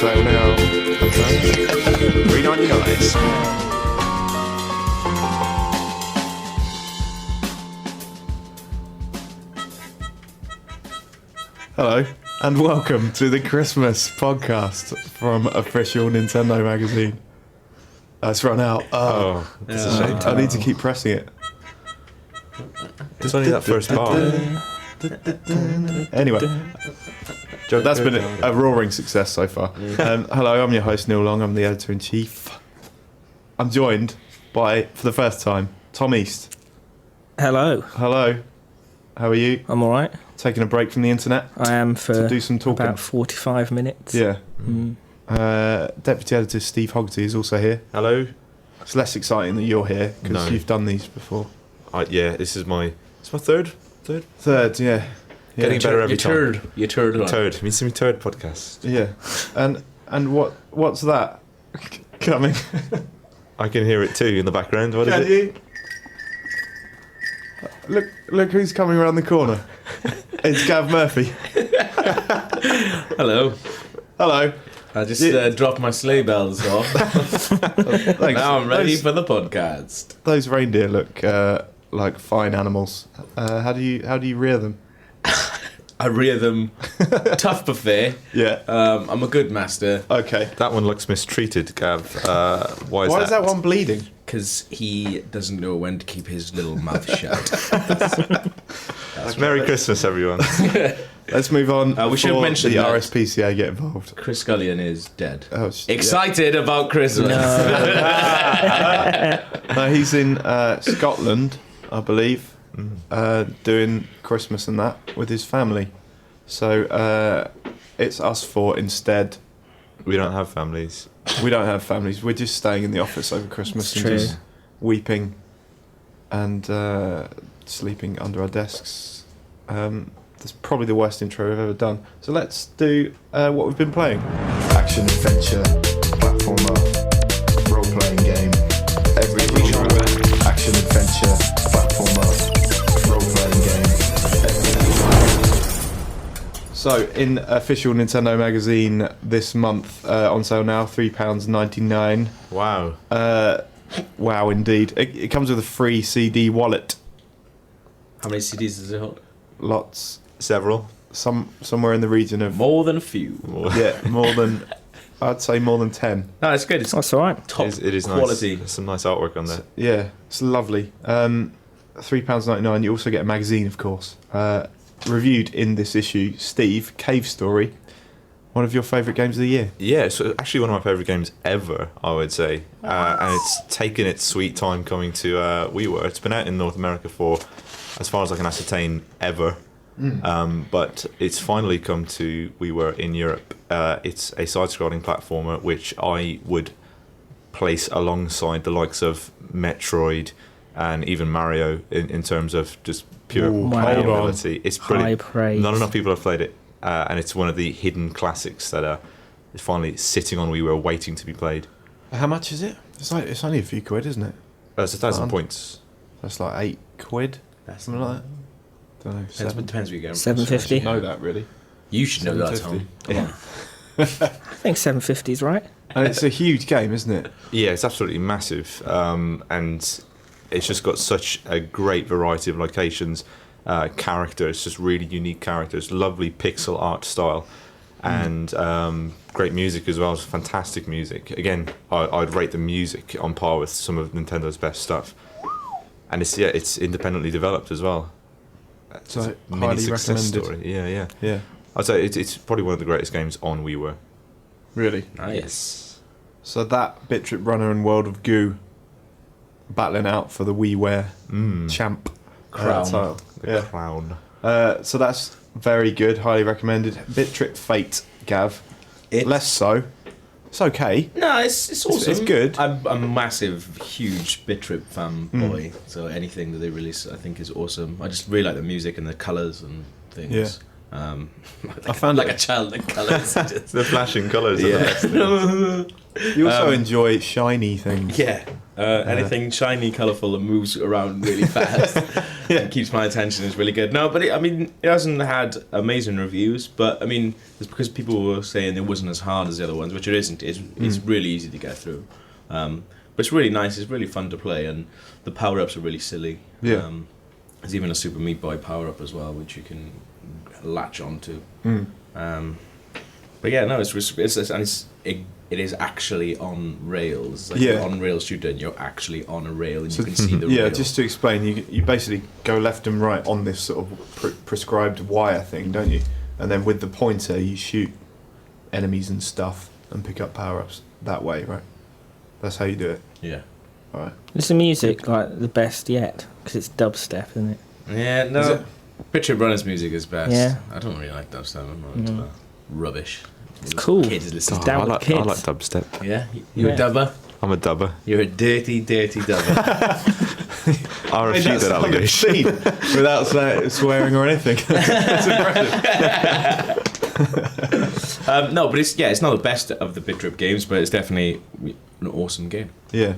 sale now. $3.99. Hello, and welcome to the Christmas podcast from Official Nintendo Magazine. It's run out. It's a shame. I need to keep pressing it. It's only that first bar. Anyway, that's been a roaring success so far. Hello, I'm your host Neil Long. I'm the editor-in-chief. I'm joined by, for the first time, Tom East. Hello. Hello. How are you? I'm alright. Taking a break from the internet? I am for to do some talking. About 45 minutes. Yeah. Deputy editor Steve Hogty is also here. Hello. It's less exciting that you're here because you've done these before. This is my third. Third, yeah. Getting better every time. Your turd. Turd. Means to me third podcast. Yeah. And what's that coming? I can hear it too in the background. What is Can it? you? Look who's coming around the corner. It's Gav Murphy. Hello. Hello. I just dropped my sleigh bells off. Thanks. Now I'm ready for the podcast. Those reindeer look like fine animals. How do you rear them? I rear them tough buffet. Yeah. I'm a good master. Okay. That one looks mistreated, Gav. Why is that one bleeding? Because he doesn't know when to keep his little mouth shut. Merry Christmas, everyone. Let's move on. We should mention the that RSPCA get involved. Chris Scullion is dead. Excited about Christmas. No, he's in Scotland, I believe, doing Christmas and that with his family. So it's us four instead. We don't have families. We don't have families. We're just staying in the office over Christmas and just weeping and sleeping under our desks. That's probably the worst intro we've ever done. So let's do what we've been playing. Action, adventure, platformer, role-playing game. Every genre. Action, adventure, platformer, role-playing game. So, in Official Nintendo Magazine this month, on sale now, £3.99. Wow. Wow, indeed. It comes with a free CD wallet. How many CDs does it hold? Lots. Several. Somewhere in the region of... More than a few. Yeah, more than... I'd say more than 10. No, it's good. That's all right. Top it is quality. Nice. There's some nice artwork on there. Yeah, it's lovely. £3.99. You also get a magazine, of course. Reviewed in this issue, Steve, Cave Story. One of your favourite games of the year. Yeah, it's actually one of my favourite games ever, I would say. And it's taken its sweet time coming to WiiWare. It's been out in North America for, as far as I can ascertain, ever. But it's finally come to WiiWare in Europe. It's a side-scrolling platformer which I would place alongside the likes of Metroid and even Mario in terms of just pure playability. It's brilliant. High praise. Not enough people have played it, and it's one of the hidden classics that are finally sitting on WiiWare waiting to be played. How much is it? It's only a few quid, isn't it? It's 1,000 points. That's like 8 quid. Something like that. Don't know. Depends where you go. 750. I should know that, really. You should know that, Tom. Yeah. I think 750 is right. And it's a huge game, isn't it? Yeah, it's absolutely massive, and it's just got such a great variety of locations, characters, just really unique characters, lovely pixel art style, and great music as well. It's fantastic music. Again, I'd rate the music on par with some of Nintendo's best stuff, and it's independently developed as well. So a mini highly success recommended. story. Yeah. Yeah. I'd say it's probably one of the greatest games on WiiWare. Really? Nice. So that Bit Trip Runner and World of Goo battling out for the WiiWare champ Crown. title. The crown. So that's very good. Highly recommended. Bit Trip Fate, Gav. Less so. It's okay. No, it's awesome. It's good. I'm a massive, huge Bit Trip fanboy, so anything that they release I think is awesome. I just really like the music and the colours and things. Yeah. I found like it- a child in colours. The flashing colours. Yeah. You also enjoy shiny things. Yeah. Anything shiny, colourful, and moves around really fast and keeps my attention is really good. No, but it hasn't had amazing reviews, but I mean, it's because people were saying it wasn't as hard as the other ones, which it isn't. It's really easy to get through. But it's really nice, it's really fun to play, and the power-ups are really silly. Yeah. There's even a Super Meat Boy power-up as well, which you can latch onto. But yeah, no, it is actually on rails. It's like Yeah. you're on rail shooter, and you're actually on a rail, and So- you can see the Yeah, rail. just to explain, you basically go left and right on this sort of prescribed wire thing, don't you? And then with the pointer, you shoot enemies and stuff and pick up power-ups that way, right? That's how you do it. Yeah. All right. Is the music like the best yet? Because it's dubstep, isn't it? Yeah, Is no. it? Picture Runner's music is best. Yeah. I don't really like dubstep. I'm not into that rubbish. It's cool. Kids listen to down I with like kids. dubstep. Yeah? You're Yeah. a dubber? I'm a dubber. You're a dirty, dirty dubber. I refute that allegation. Without swearing or anything. That's impressive. No, but it's not the best of the Bit Trip games, but it's definitely an awesome game. Yeah.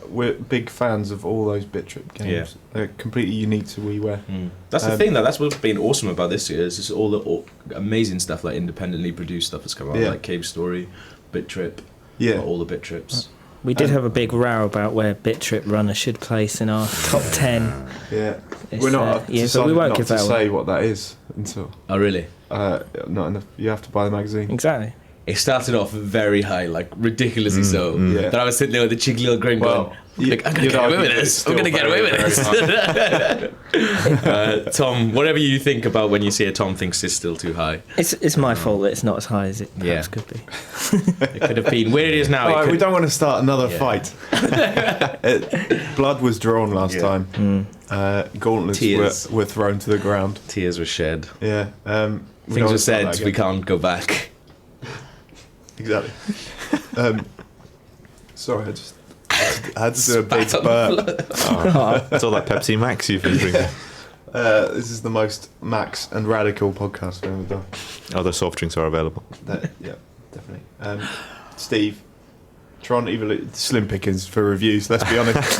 We're big fans of all those Bit Trip games. Yeah. They're completely unique to WiiWare. That's the thing, though. That's what's been awesome about this year. Is just all the amazing stuff, like independently produced stuff that's come out, Yeah. like Cave Story, Bit Trip, Yeah. all the Bit Trips. We did have a big row about where Bit Trip Runner should place in our top 10. Yeah. It's, We're not yeah, but we decided won't not give to that say away. what that is until Oh, really? not enough. You have to buy the magazine. Exactly. It started off very high, like ridiculously so. Yeah. That I was sitting there with a cheeky little grin going, like, I'm going to get away with this. I'm going to get away with this. Tom, whatever you think about when you see a Tom thinks it's still too high. It's my fault that it's not as high as it perhaps Yeah. could be. It could have been where it is now. All it right, could- we don't want to start another Yeah. fight. Blood was drawn last Yeah. time. Gauntlets Tears. were thrown to the ground. Tears were shed. Yeah. We don't Things want were to start said, that we again. can't go back. Exactly. Sorry, I had to do a big Spat on the burp. It's all that Pepsi Max you've been drinking. This is the most max and radical podcast we've ever done. Other soft drinks are available. Yeah, definitely. Steve, Tron Slim Pickens for reviews, let's be honest.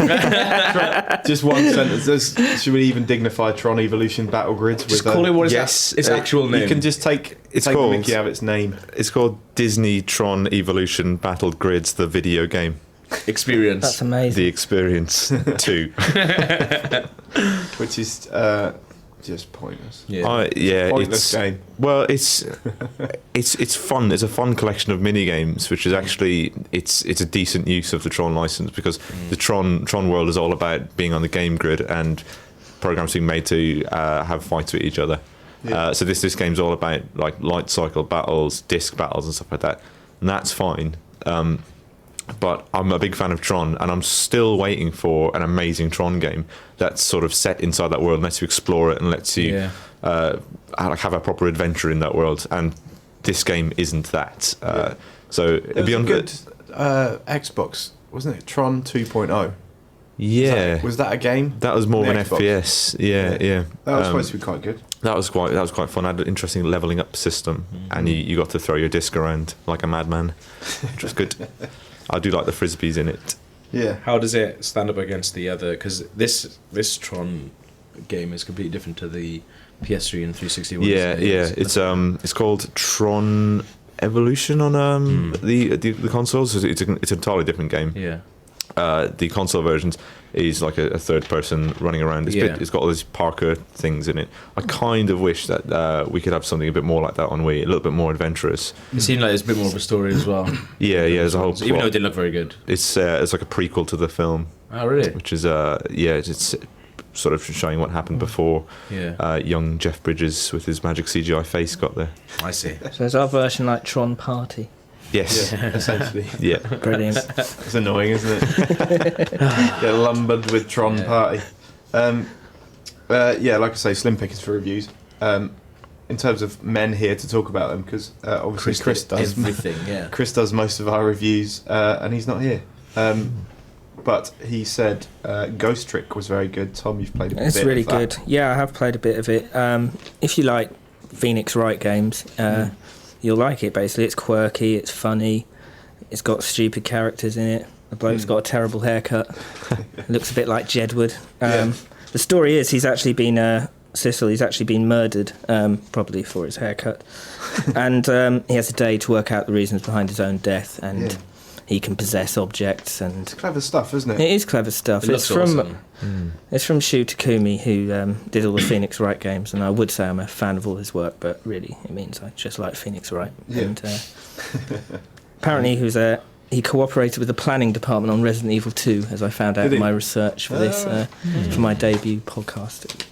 Just one sentence. Should we even dignify Tron Evolution Battle Grids Just with call it what is yes, its actual name. You can just take It's the called- Mickey out of its name. It's called Disney Tron Evolution Battle Grids, the video game. experience. That's amazing. The Experience 2. Which is just pointless. Yeah. Pointless it's game. well, it's fun. It's a fun collection of mini games, which is actually it's a decent use of the Tron license because the Tron world is all about being on the game grid and programs being made to have fights with each other. Yeah. So this game's all about like light cycle battles, disc battles, and stuff like that, and that's fine. But I'm a big fan of Tron, and I'm still waiting for an amazing Tron game that's sort of set inside that world, and lets you explore it, and lets you have a proper adventure in that world. And this game isn't that. So It was beyond a good Xbox, wasn't it? Tron 2.0. yeah, Was that a game? that was more the of an Xbox? FPS. Yeah. That was supposed to be quite good. That was quite fun. I had an interesting leveling up system, and you got to throw your disc around like a madman, which was good. I do like the frisbees in it. Yeah. How does it stand up against the other? Because this Tron game is completely different to the PS3 and 360 ones. Yeah. It's called Tron Evolution on the consoles. It's an entirely different game. Yeah. The console versions is like a third person running around. It's got all these Parker things in it. I kind of wish that we could have something a bit more like that on Wii, a little bit more adventurous. It seemed like there's a bit more of a story as well. Yeah, there's a whole plot. Even though it didn't look very good. It's like a prequel to the film, Oh, really? which is it's sort of showing what happened before Yeah. young Jeff Bridges with his magic CGI face got there. I see. So is our version like Tron Party? Yes. Yeah, essentially. Yeah. Brilliant. It's annoying, isn't it? Get lumbered with Tron Yeah. Party. Like I say, Slim Pickens for reviews. In terms of men here to talk about them, because obviously Chris does everything. Yeah. Chris does most of our reviews, and he's not here. But he said Ghost Trick was very good. Tom, you've played a bit. It's really of that. good. Yeah, I have played a bit of it. If you like Phoenix Wright games, you'll like it. Basically, it's quirky, it's funny, it's got stupid characters in it. The bloke's got a terrible haircut. Looks a bit like Jedward. The story is he's actually been Cecil. He's actually been murdered, probably for his haircut, and he has a day to work out the reasons behind his own death, and he can possess objects. And It's clever stuff, isn't it? it is clever stuff. It It's looks from awesome. it's from Shu Takumi, who did all the Phoenix Wright games, and I would say I'm a fan of all his work, but really it means I just like Phoenix Wright. Yeah. And apparently he cooperated with the planning department on Resident Evil 2, as I found out Did in he? my research for this for my debut podcast.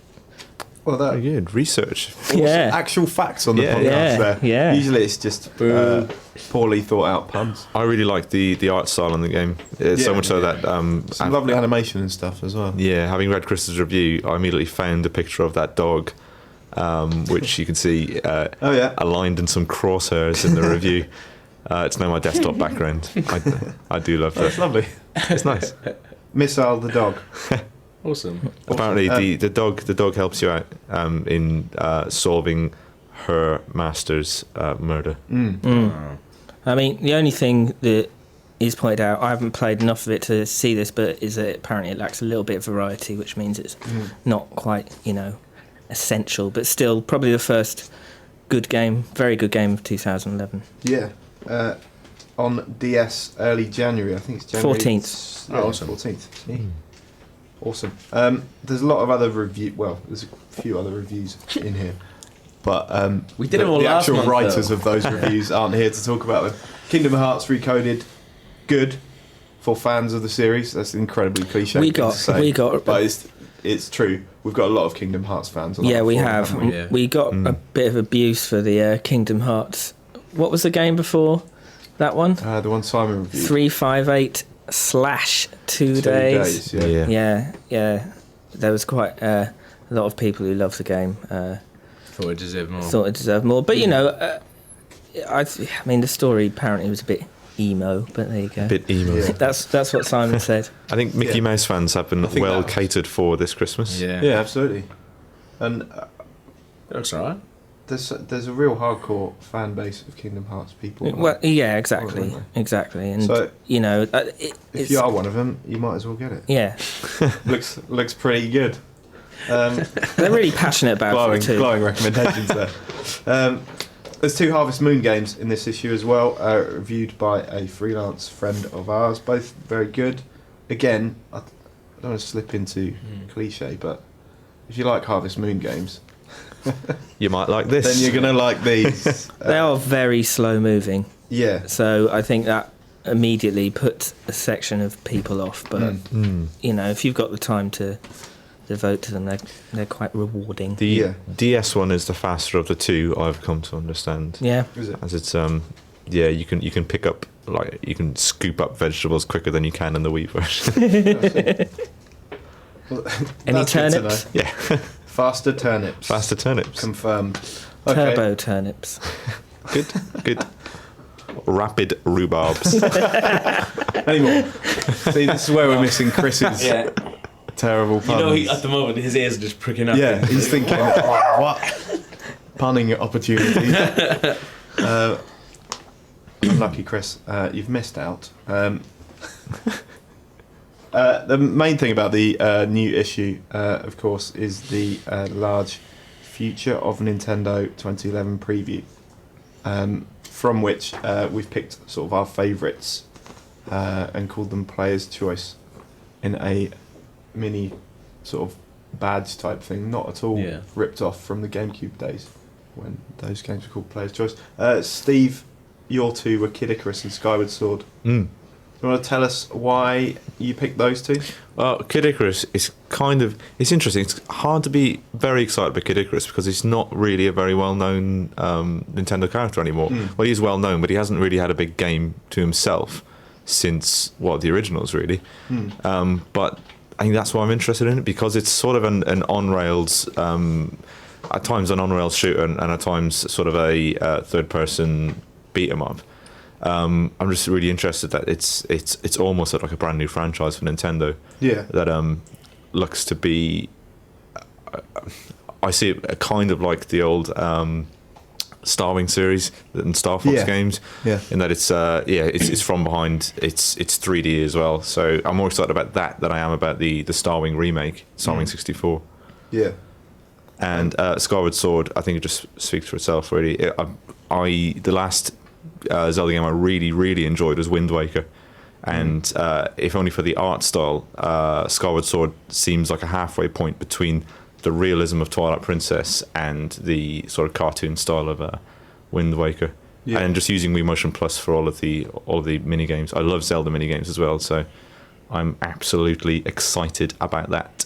Well, Very good research. Yeah. actual facts on the Yeah, podcast yeah, there. yeah. Usually it's just poorly thought out puns. I really like the art style in the game. It's so Yeah. much so that Some lovely animation and stuff as well. yeah, having read Chris's review, I immediately found a picture of that dog, which you can see Oh yeah. aligned in some crosshairs in the review. It's now my desktop background. I do love That's that. lovely. It's nice. Missile the dog. Awesome. Apparently, the dog helps you out in solving her master's murder. I mean, the only thing that is pointed out, I haven't played enough of it to see this, but is that apparently it lacks a little bit of variety, which means it's not quite, essential, but still probably the first very good game of 2011. Yeah. On DS early January, I think it's January 14th. Yeah, Oh, awesome. 14th. Awesome. There's a lot of other there's a few other reviews in here, but We did them all the last actual month, writers though. of those reviews aren't here to talk about them. Kingdom Hearts Recoded, good for fans of the series. That's incredibly cliche. We thing got- to say, we got- but it's true. We've got a lot of Kingdom Hearts fans. On Yeah, our we forum, have. haven't we? Yeah. We got a bit of abuse for the Kingdom Hearts. What was the game before that one? The one Simon reviewed. 358/2 2 days. Yeah. Yeah. There was quite a lot of people who loved the game. Thought it deserved more. Thought it deserved more, but I mean, the story apparently was a bit emo, but there you go. Bit emo. Yeah. That's what Simon said. I think Mickey Yeah. Mouse fans have been think well that was- catered for this Christmas. Yeah. Yeah, absolutely. And It looks alright. there's a real hardcore fan base of Kingdom Hearts people. Well, yeah, Well, exactly, and So- if If you are one of them, you might as well get it. yeah, Looks pretty good. they're really passionate about glowing, it too. glowing recommendations there. There's 2 Harvest Moon games in this issue as well, reviewed by a freelance friend of ours. Both very good. Again, I don't want to slip into cliche, but if you like Harvest Moon games, You might like this. then you're gonna like these. They are very slow moving, Yeah. so I think that immediately puts a section of people off. But if you've got the time to devote to them, they're quite rewarding. The Yeah. DS one is the faster of the two, I've come to understand. Yeah, Is it? As it's you can pick up, like, you can scoop up vegetables quicker than you can in the Wii version. Well, Any that's good to turnips? know. Yeah. Faster turnips. Faster turnips. Confirmed. Okay. Turbo turnips. Good. Rapid rhubarbs. Anymore. See, this is where we're missing Chris's terrible puns. At the moment his ears are just pricking up. Yeah, he's thinking, what? Punning opportunity. Unlucky, Chris. You've missed out. The main thing about the new issue, of course, is the large Future of Nintendo 2011 preview, from which we've picked sort of our favourites and called them Player's Choice in a mini sort of badge type thing, not at all Yeah. ripped off from the GameCube days when those games were called Player's Choice. Steve, your 2 were Kid Icarus and Skyward Sword. Do you want to tell us why you picked those 2? Well, Kid Icarus is it's interesting. It's hard to be very excited about Kid Icarus because he's not really a very well-known Nintendo character anymore. Well, he's well-known, but he hasn't really had a big game to himself since, the originals, really. But I think that's why I'm interested in it, because it's sort of an on-rails, at times an on-rails shooter and at times sort of a third-person beat-em-up. I'm just really interested that it's almost like a brand new franchise for Nintendo. Yeah. That looks to be I see it kind of like the old Starwing series and Star Fox games, in that it's from behind. It's 3D as well, so I'm more excited about that than I am about the Starwing remake, Starwing 64. Yeah. And Skyward Sword, I think it just speaks for itself, really. The last Zelda game I really, really enjoyed was Wind Waker. And if only for the art style, Skyward Sword seems like a halfway point between the realism of Twilight Princess and the sort of cartoon style of Wind Waker. Yeah. And just using Wii Motion Plus for all of the mini games. I love Zelda mini games as well, so I'm absolutely excited about that.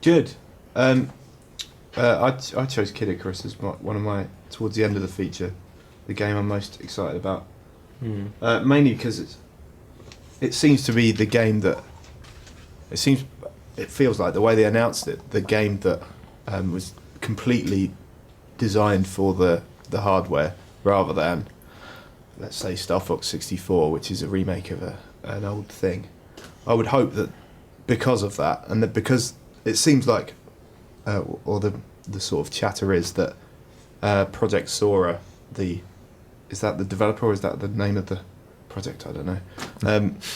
Good. I chose Kid Icarus as one of my, towards the end of the feature, the game I'm most excited about. Mainly because it seems to be the game that it feels like the way they announced it, the game that was completely designed for the hardware, rather than, let's say, Star Fox 64, which is a remake of an old thing. I would hope that because of that, and that because it seems like, or the sort of chatter is that Project Sora, is that the developer or is that the name of the project? I don't know.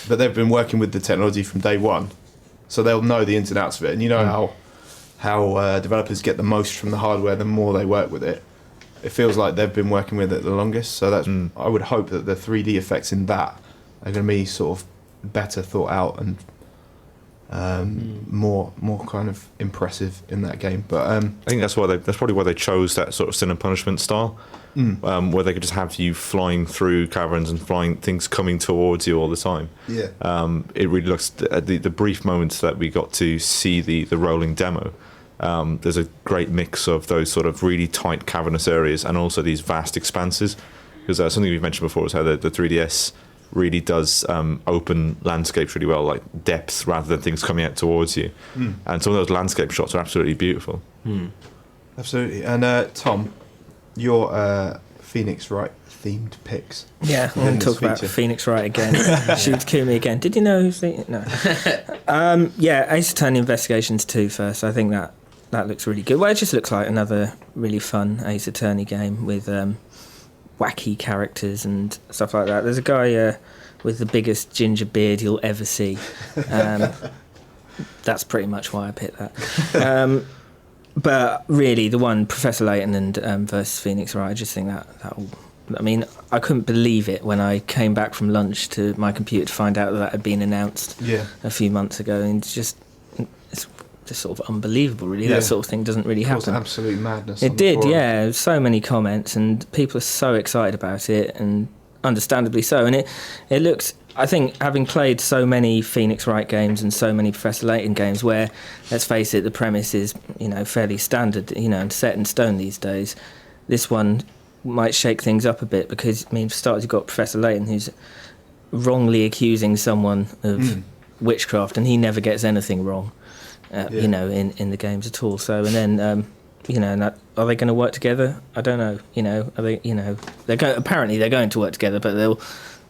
But they've been working with the technology from day one, so they'll know the ins and outs of it. And you know how developers get the most from the hardware the more they work with it. It feels like they've been working with it the longest, so that's I would hope that the 3D effects in that are going to be sort of better thought out and more kind of impressive in that game. But I think that's probably why they chose that sort of sin and punishment style, where they could just have you flying through caverns and flying things coming towards you all the time. Yeah. It really looks the brief moments that we got to see the rolling demo. There's a great mix of those sort of really tight cavernous areas and also these vast expanses, because something we've mentioned before is how the 3DS really does open landscapes really well, like depth rather than things coming out towards you. And some of those landscape shots are absolutely beautiful. Absolutely. And Tom, your Phoenix Wright themed picks. Yeah, I'm going to talk about Phoenix Wright again. Shoot Kumi again. Did you know who's the... No. Ace Attorney Investigations 2 first. I think that looks really good. Well, it just looks like another really fun Ace Attorney game with wacky characters and stuff like that. There's a guy with the biggest ginger beard you'll ever see. That's pretty much why I picked that. But really, the one Professor Layton and versus Phoenix Wright, I just think that will... I mean, I couldn't believe it when I came back from lunch to my computer to find out that had been announced a few months ago, and it's just sort of unbelievable, really. That sort of thing doesn't really happen. It was absolute madness. It did, yeah. So many comments, and people are so excited about it, and understandably so. And it looks, I think, having played so many Phoenix Wright games and so many Professor Layton games, where, let's face it, the premise is, fairly standard, and set in stone these days. This one might shake things up a bit, because, for starters, you've got Professor Layton, who's wrongly accusing someone of witchcraft, and he never gets anything wrong. In the games at all. So, and then, are they going to work together? I don't know. Are they? Apparently they're going to work together, but they'll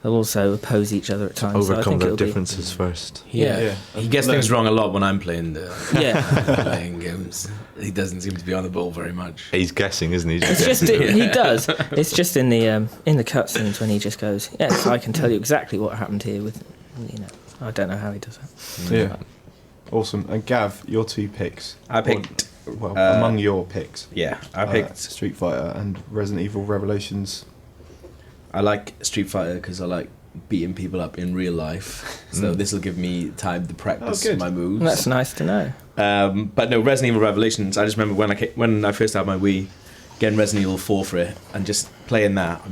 also oppose each other at times. Overcome their differences first. Yeah. He gets things wrong a lot when I'm playing playing games. He doesn't seem to be on the ball very much. He's guessing, isn't he? He does. It's just in the cutscenes when he just goes, "Yes, I can tell you exactly what happened here." With, I don't know how he does that. Yeah. Awesome. And Gav, your two picks. I picked... among your picks. Yeah, I picked... Street Fighter and Resident Evil Revelations. I like Street Fighter because I like beating people up in real life. So this will give me time to practice my moves. That's nice to know. But no, Resident Evil Revelations, I just remember when I first had my Wii, getting Resident Evil 4 for it, and just playing that.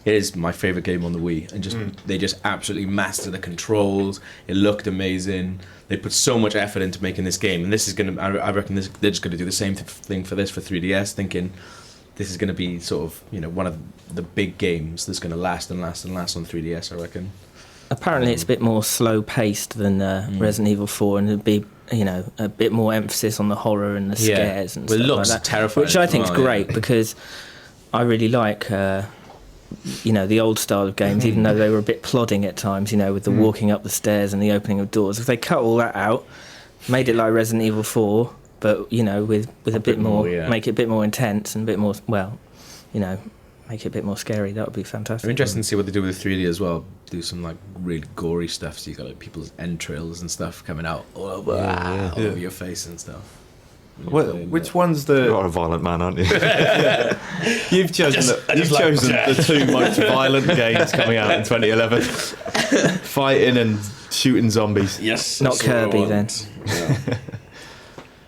It is my favourite game on the Wii, and they just absolutely mastered the controls. It looked amazing. They put so much effort into making this game, and this is gonna. I reckon they're just gonna do the same thing for 3DS, thinking this is gonna be sort of one of the big games that's gonna last and last and last on 3DS. I reckon. Apparently, it's a bit more slow paced than Resident Evil 4, and it'd be a bit more emphasis on the horror and the scares and stuff like that. It looks terrifying, which I think is great because I really like. The old style of games, even though they were a bit plodding at times, with the walking up the stairs and the opening of doors. If they cut all that out, made it like Resident Evil 4, but with a bit more, yeah. make it a bit more intense and a bit more, make it a bit more scary. That would be fantastic. I'm interested to see what they do with the 3D as well. Do some like really gory stuff, so you got like people's entrails and stuff coming out all over, all over your face and stuff. Which one's the? You're a violent man, aren't you? You've chosen the two most violent games coming out in 2011. Fighting and shooting zombies. Yes, Not Kirby then. Yeah.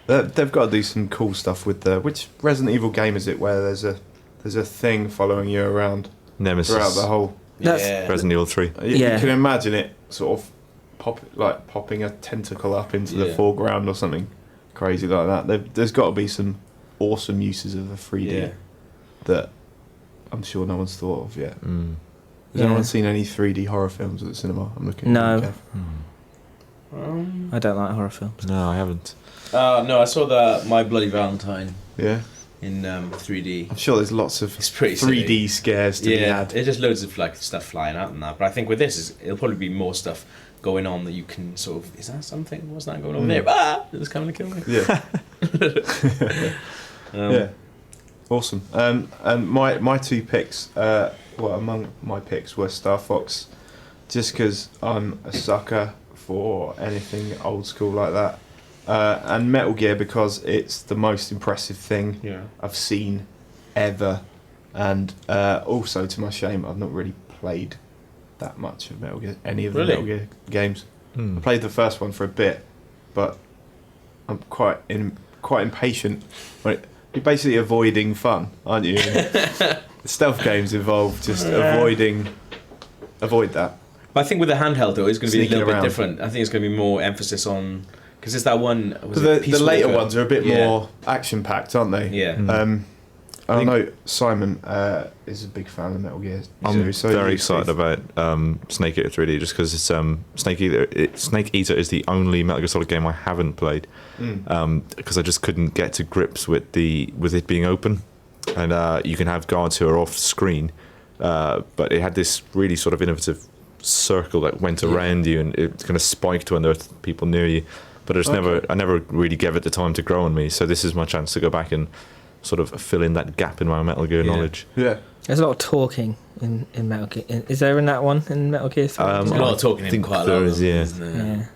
They've got to do some cool stuff with which Resident Evil game is it where there's a thing following you around Nemesis. throughout the whole. That's- Resident Evil 3. You Yeah. can imagine it sort of popping a tentacle up into the foreground or something crazy like that. There's got to be some awesome uses of the 3D that I'm sure no one's thought of yet. Has anyone seen any 3D horror films at the cinema? I'm looking. No. Okay. I don't like horror films. No, I haven't. No, I saw that My Bloody Valentine Yeah, in 3D. I'm sure there's lots of It's pretty 3D silly. scares to be had. There's just loads of like stuff flying out and that. But I think with this, it'll probably be more stuff going on that you can sort of. Is that something? What's that going on there? Ah, it's coming to kill me. Yeah. Yeah. Awesome. And my two picks, among my picks were Star Fox, just because I'm a sucker for anything old school like that, and Metal Gear because it's the most impressive thing I've seen ever, and also to my shame I've not really played that much of Metal Gear, any of the Metal Gear games. I played the first one for a bit, but I'm quite impatient. You're basically avoiding fun, aren't you? The stealth games involve just avoid that. But I think with the handheld though, it's going to be a Sneaking little around. bit different. I think it's going to be more emphasis on because it's that one. Was But it the Peace later Walker? ones are a bit more action packed, aren't they? Yeah. I know Simon is a big fan of Metal Gear. I'm so very he's- excited about Snake Eater 3D just because it's Snake Eater is the only Metal Gear Solid game I haven't played because I just couldn't get to grips with it being open, and you can have guards who are off screen, but it had this really sort of innovative circle that went around you and it kind of spiked to unearth people near you, but I never really gave it the time to grow on me. So this is my chance to go back and sort of fill in that gap in my Metal Gear knowledge. Yeah. There's a lot of talking in Metal Gear. Is there in that one in Metal Gear? There's a lot of talking in quite a lot there of is, them, yeah. isn't there?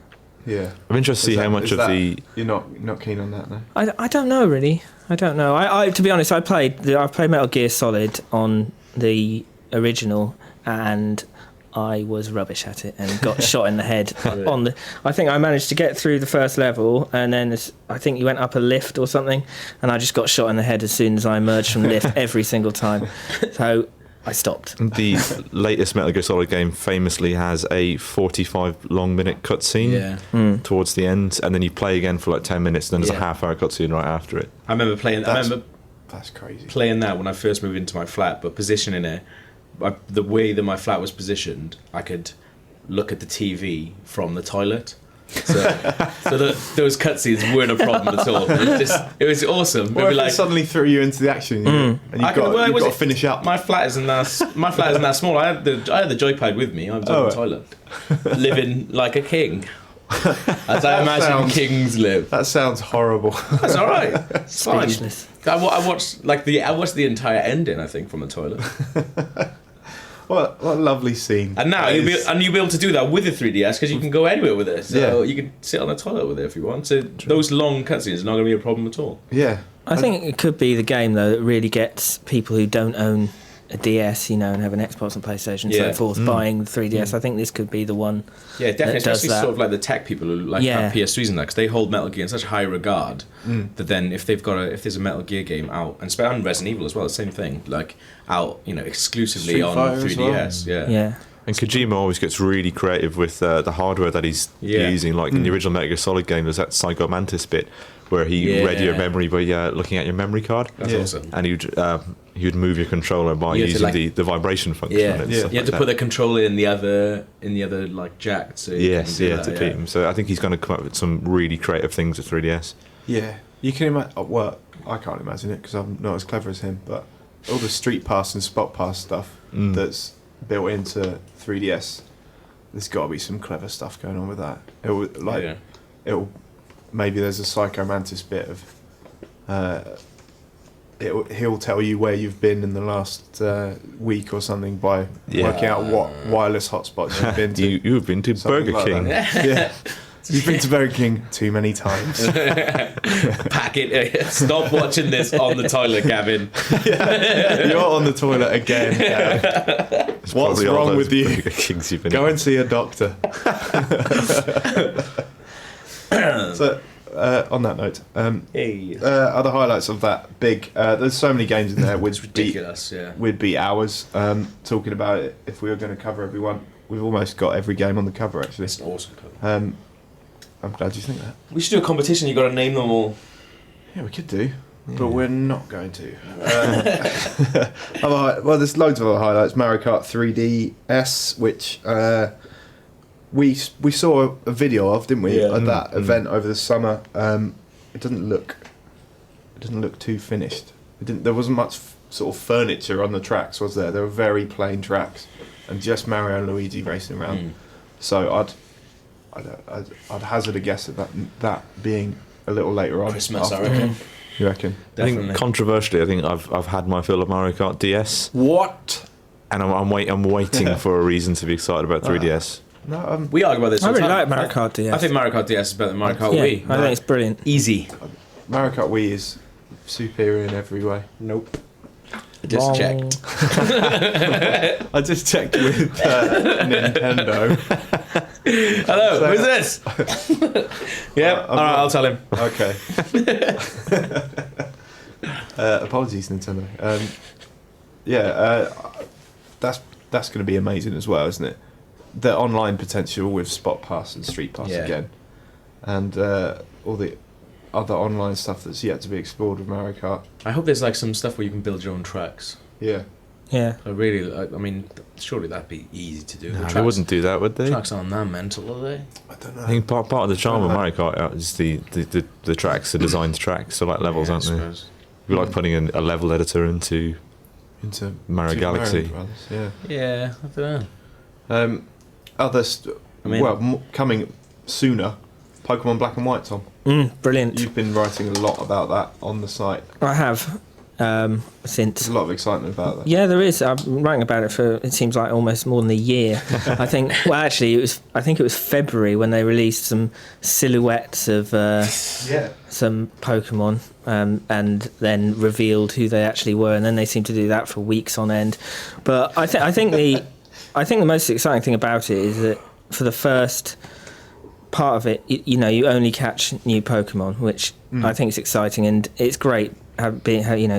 Yeah. I'm interested to see how much of the you're not keen on that, no? I don't know really. I don't know. I to be honest, I played Metal Gear Solid on the original, and I was rubbish at it and got shot in the head. I think I managed to get through the first level, and then I think you went up a lift or something, and I just got shot in the head as soon as I emerged from the lift every single time. So I stopped. The latest Metal Gear Solid game famously has a 45 long minute cutscene towards the end, and then you play again for like 10 minutes, and then there's a half-hour cutscene right after it. I remember playing. That's crazy. Playing that when I first moved into my flat, but positioning it, the way that my flat was positioned, I could look at the TV from the toilet. So those cutscenes weren't a problem at all. It was awesome. Or if it suddenly threw you into the action, and you've got to finish up. My flat isn't that small. I had the joypad with me. I was on the toilet, living like a king, as I imagine kings live. That sounds horrible. That's all right. It's fine. Speechless. I watched the entire ending. I think from the toilet. What a lovely scene. And now you'll be able to do that with the 3DS because you can go anywhere with it. So you can sit on the toilet with it if you want. So those long cutscenes are not going to be a problem at all. Yeah. I think it could be the game though that really gets people who don't own a DS, and have an Xbox and PlayStation and so forth buying the 3DS. I think this could be the one. Yeah, definitely, that does especially that. sort of like the tech people who have PS3s and that, because they hold Metal Gear in such high regard that then if there's a Metal Gear game out, and Resident Evil as well, the same thing, like out, exclusively Street on Fighter as 3DS. well. Yeah. And Kojima always gets really creative with the hardware that he's using. Like in the original Metal Gear Solid game, there's that Psycho Mantis bit where he read your memory by looking at your memory card. That's awesome. And he would move your controller by You had to, using the vibration function. Yeah, on it and you stuff have like to that. put the controller in the other like jack. So you can do that, to keep him. So I think he's going to come up with some really creative things at 3DS. Yeah. You can imagine. Well, I can't imagine it because I'm not as clever as him. But all the Street Pass and Spot Pass stuff that's built into 3DS, there's got to be some clever stuff going on with that. It'll maybe there's a Psychomantis bit of. He'll tell you where you've been in the last week or something by working out what wireless hotspots you've been to. You've been to Burger like King. Yeah. You've been to Burger King too many times. Pack it. Stop watching this on the toilet, Gavin. You're on the toilet again, Gavin. It's What's probably all wrong those with you? Burger Kings you've been Go in. and see a doctor. So, on that note, other highlights of that big. There's so many games in there. Ridiculous, We'd be hours talking about it if we were going to cover everyone. We've almost got every game on the cover, actually. It's an awesome cover. I'm glad you think that. We should do a competition. You got to name them all. Yeah, we could do, but we're not going to. Well, there's loads of other highlights. Mario Kart 3DS, which we saw a video of, didn't we, at that event over the summer. It doesn't look too finished. There wasn't much sort of furniture on the tracks, was there? They were very plain tracks, and just Mario and Luigi racing around. So I'd hazard a guess at that being a little later on. Christmas, I reckon. You reckon? I think controversially, I think I've had my fill of Mario Kart DS, What? and I'm waiting for a reason to be excited about 3DS. No, We argue about this. I all the really time. like Mario Kart DS. I think Mario Kart DS is better than Mario Kart yeah, Wii. I think it's brilliant. Easy. Mario Kart Wii is superior in every way. Nope. I just checked. I just checked with Nintendo. Hello, who's this? Yep. All right, I'll tell him. Okay. Apologies, Nintendo. That's going to be amazing as well, isn't it? The online potential with Spot Pass and Street Pass again, and all the other online stuff that's yet to be explored with Mario Kart. I hope there's like some stuff where you can build your own tracks. Yeah. Yeah. I mean, surely that'd be easy to do. No, The they wouldn't do that, would they? Tracks aren't that mental, are they? I don't know. I think part of the charm of Mario Kart is the tracks, the designed tracks, so like levels, Yeah, I aren't they? suppose. It'd be like putting a level editor into Into Mario Galaxy. Brothers, yeah. Yeah, I don't know. Coming sooner, Pokemon Black and White, Tom. Brilliant. You've been writing a lot about that on the site. I have since. There's a lot of excitement about that. Yeah, there is. I've been writing about it for, it seems like, almost more than a year. I think. Well, actually, I think it was February when they released some silhouettes of some Pokemon, and then revealed who they actually were, and then they seemed to do that for weeks on end. But I think the most exciting thing about it is that for the first part of it, you only catch new Pokemon, which I think is exciting, and it's great.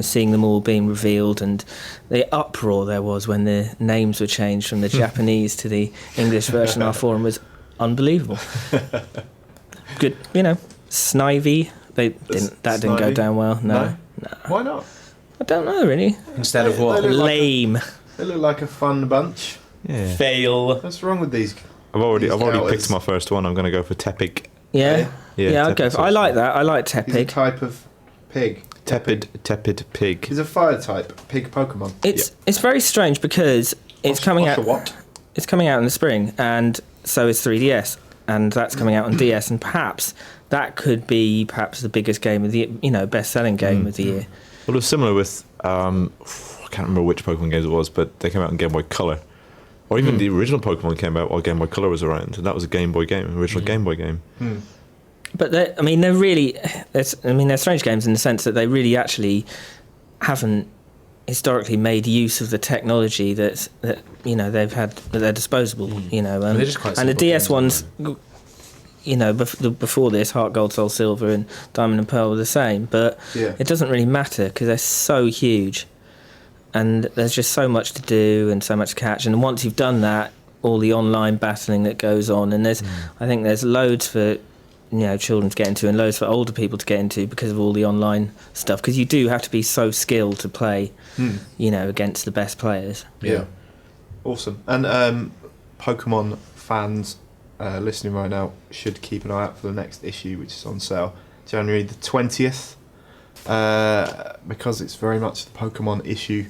Seeing them all being revealed, and the uproar there was when the names were changed from the Japanese to the English version of our forum was unbelievable. Good, Snivy. That didn't go down well. No. Why not? I don't know really. Instead of what? They look Lame. They look like a fun bunch. Yeah. Fail. What's wrong with these? I've already Scouters. picked my first one. I'm going to go for Tepig. Yeah. Yeah, I'd go. Tepig's I like awesome. that. I like He's a Tepig. type of pig. Tepid pig. He's a fire type pig Pokemon. It's very strange because it's coming out. What? It's coming out in the spring, and so is 3DS, and that's coming out on DS, and perhaps that could be the biggest game of the best-selling game of the year. Well, it was similar with I can't remember which Pokemon games it was, but they came out in Game Boy Color, or even the original Pokemon came out while Game Boy Color was around, and that was a Game Boy game, original Game Boy game. But they're strange games in the sense that they really actually haven't historically made use of the technology that they've had at their disposal. They're just quite and the simple DS games, ones, before this, Heart Gold, Soul Silver, and Diamond and Pearl were the same. But it doesn't really matter because they're so huge, and there's just so much to do and so much to catch. And once you've done that, all the online battling that goes on, and I think there's loads for children to get into and loads for older people to get into because of all the online stuff, because you do have to be so skilled to play against the best players. Awesome. And Pokemon fans listening right now should keep an eye out for the next issue, which is on sale January the 20th, because it's very much the Pokemon issue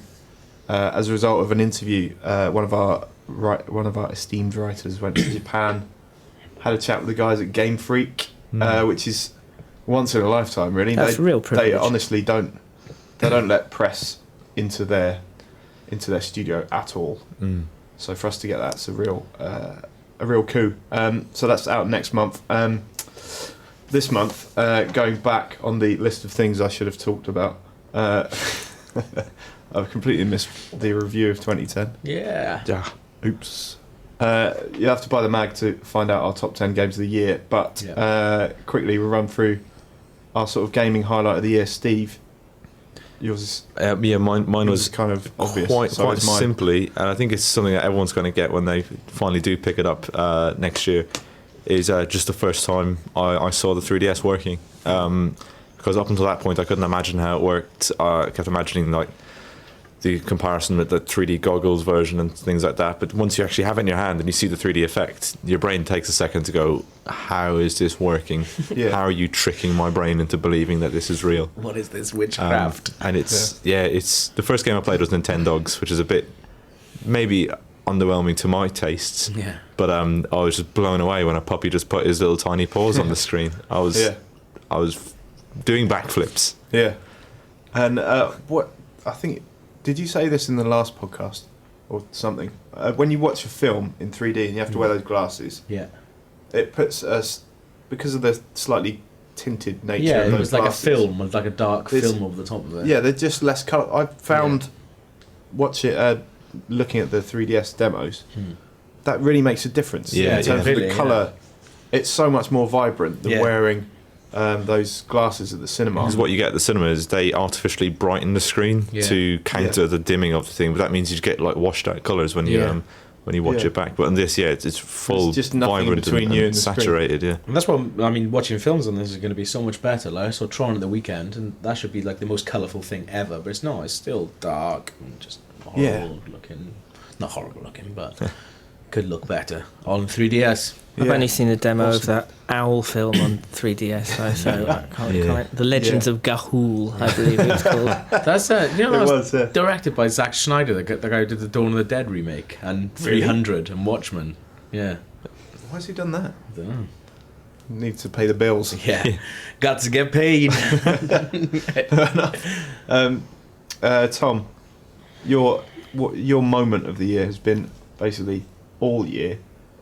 as a result of an interview. One of our esteemed writers went to Japan, had a chat with the guys at Game Freak, which is once in a lifetime, really. That's real privilege. They honestly don't let press into their studio at all. So for us to get that's a real coup. So that's out next month. This month, going back on the list of things I should have talked about, I've completely missed the review of 2010. Yeah. Oops. You have to buy the mag to find out our top 10 games of the year, but quickly we'll run through our sort of gaming highlight of the year. Steve, yours is... mine was kind of obvious. Quite simply, and I think it's something that everyone's going to get when they finally do pick it up next year, is just the first time I saw the 3DS working. Because up until that point I couldn't imagine how it worked. I kept imagining like the comparison with the 3D goggles version and things like that, but once you actually have it in your hand and you see the 3D effect, your brain takes a second to go, how is this working? How are you tricking my brain into believing that this is real? What is this witchcraft? And it's the first game I played was Nintendogs, which is a bit maybe underwhelming to my tastes, but I was just blown away when a puppy just put his little tiny paws on the screen. I was doing backflips. And what I think, did you say this in the last podcast or something? When you watch a film in 3D and you have to wear those glasses, it puts us, because of the slightly tinted nature of those it was like glasses, a film with like a dark film over the top of it. Yeah, they're just less colour. I found looking at the 3DS demos, that really makes a difference in terms of the colour. It's so much more vibrant than wearing those glasses at the cinema. Because what you get at the cinema is they artificially brighten the screen to counter the dimming of the thing, but that means you get like washed out colours when you watch it back. But in this, it's full, it's just nothing vibrant between and you and the saturated. screen. And that's what I mean. Watching films on this is going to be so much better. Like I saw Tron at the weekend, and that should be like the most colourful thing ever. But it's not. It's still dark and just horrible looking. Not horrible looking, but could look better. All in 3DS. I've only seen a demo of that owl film on 3DS, though, so I can't. The Legends of Ga'Hoole, I believe it was called. That's directed by Zack Snyder, the guy who did the Dawn of the Dead remake and 300 and Watchmen. Yeah. Why has he done that? I don't know. Need to pay the bills. Yeah. Got to get paid. Tom, your moment of the year has been basically all year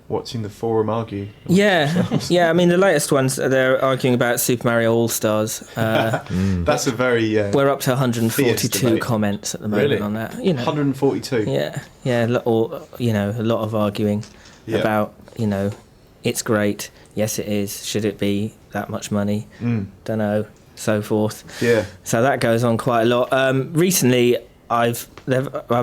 watching the forum argue. I mean the latest ones, they're arguing about Super Mario All-Stars. That's a very we're up to 142 comments at the moment on that. 142. A lot of arguing about it's great, yes it is, should it be that much money, don't know, so forth. So that goes on quite a lot. Recently I've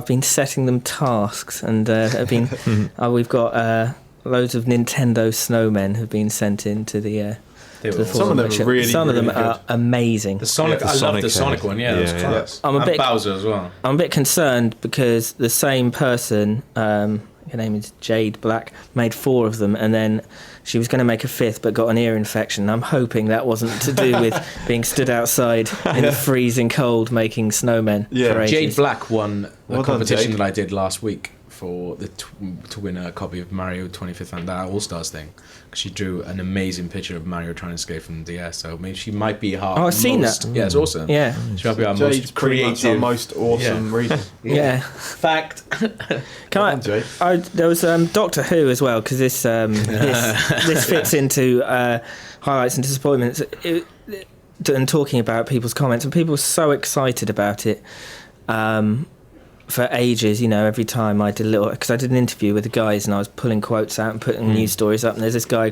been setting them tasks, and we've got loads of Nintendo snowmen have been sent into the some of them are really, some of them really are amazing. The Sonic, I love the Sonic one. Yeah, that was class. And Bowser as well. I'm a bit concerned because the same person, her name is Jade Black, made 4 of them, and then she was going to make a 5th but got an ear infection. I'm hoping that wasn't to do with being stood outside in the freezing cold making snowmen. For ages. Jade Black won a competition that I did last week for to win a copy of Mario 25th and that All-Stars thing. She drew an amazing picture of Mario trying to escape from the DS, so maybe she might be our I've seen that. Yeah, it's awesome. Yeah. She might be our Jade's most creative, our most awesome reader. Fact. There was Doctor Who as well, because this fits into highlights and disappointments, and talking about people's comments, and people were so excited about it. For ages, every time I did because I did an interview with the guys and I was pulling quotes out and putting news stories up, and there's this guy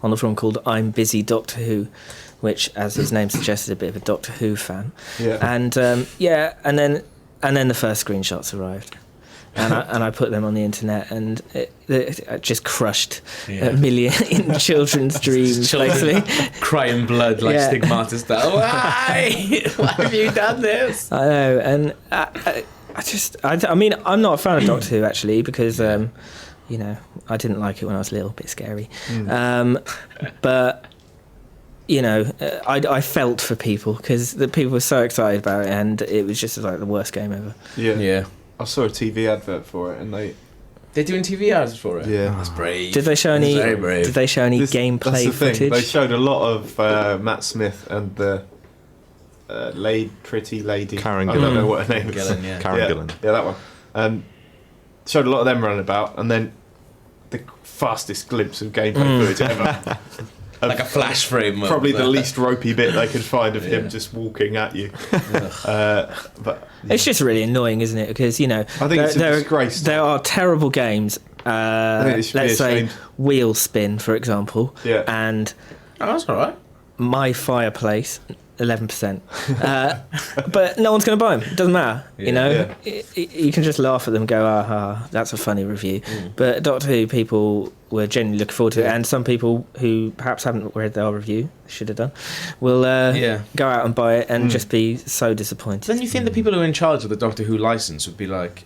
on the forum called I'm Busy Doctor Who, which, as his name suggested, a bit of a Doctor Who fan. And and then the first screenshots arrived, and I put them on the internet, and it just crushed a million in children's dreams, basically. Crying blood like Stigmata style. Why have you done this? I know, and I mean, I'm not a fan of Doctor Who, actually, because, I didn't like it when I was little, a bit scary. But, I felt for people, because the people were so excited about it, and it was just like the worst game ever. Yeah. I saw a TV advert for it, and they They're doing TV ads for it. Yeah. That's brave. Did they show any? Very brave. Did they show any That's gameplay the thing. footage? They showed a lot of Matt Smith and the pretty lady. Karen I don't Gillan. know what her name is. Gillan, yeah. Karen yeah, Gillan. Yeah, that one. Showed a lot of them running about, and then the fastest glimpse of gameplay footage ever. Like a flash frame. of Probably the that. least ropey bit they could find of Yeah. him just walking at you. But It's just really annoying, isn't it? Because I think it's a disgrace. There are terrible games. think it should be Let's say ashamed. Wheel Spin, for example. Yeah. And Oh, that's all right. My Fireplace, 11%. But no one's going to buy them. It doesn't matter. You know, you can just laugh at them and go, aha, that's a funny review. But Doctor Who people were genuinely looking forward to it. And some people who perhaps haven't read their review, should have done, will go out and buy it and just be so disappointed. Then you think the people who are in charge of the Doctor Who license would be like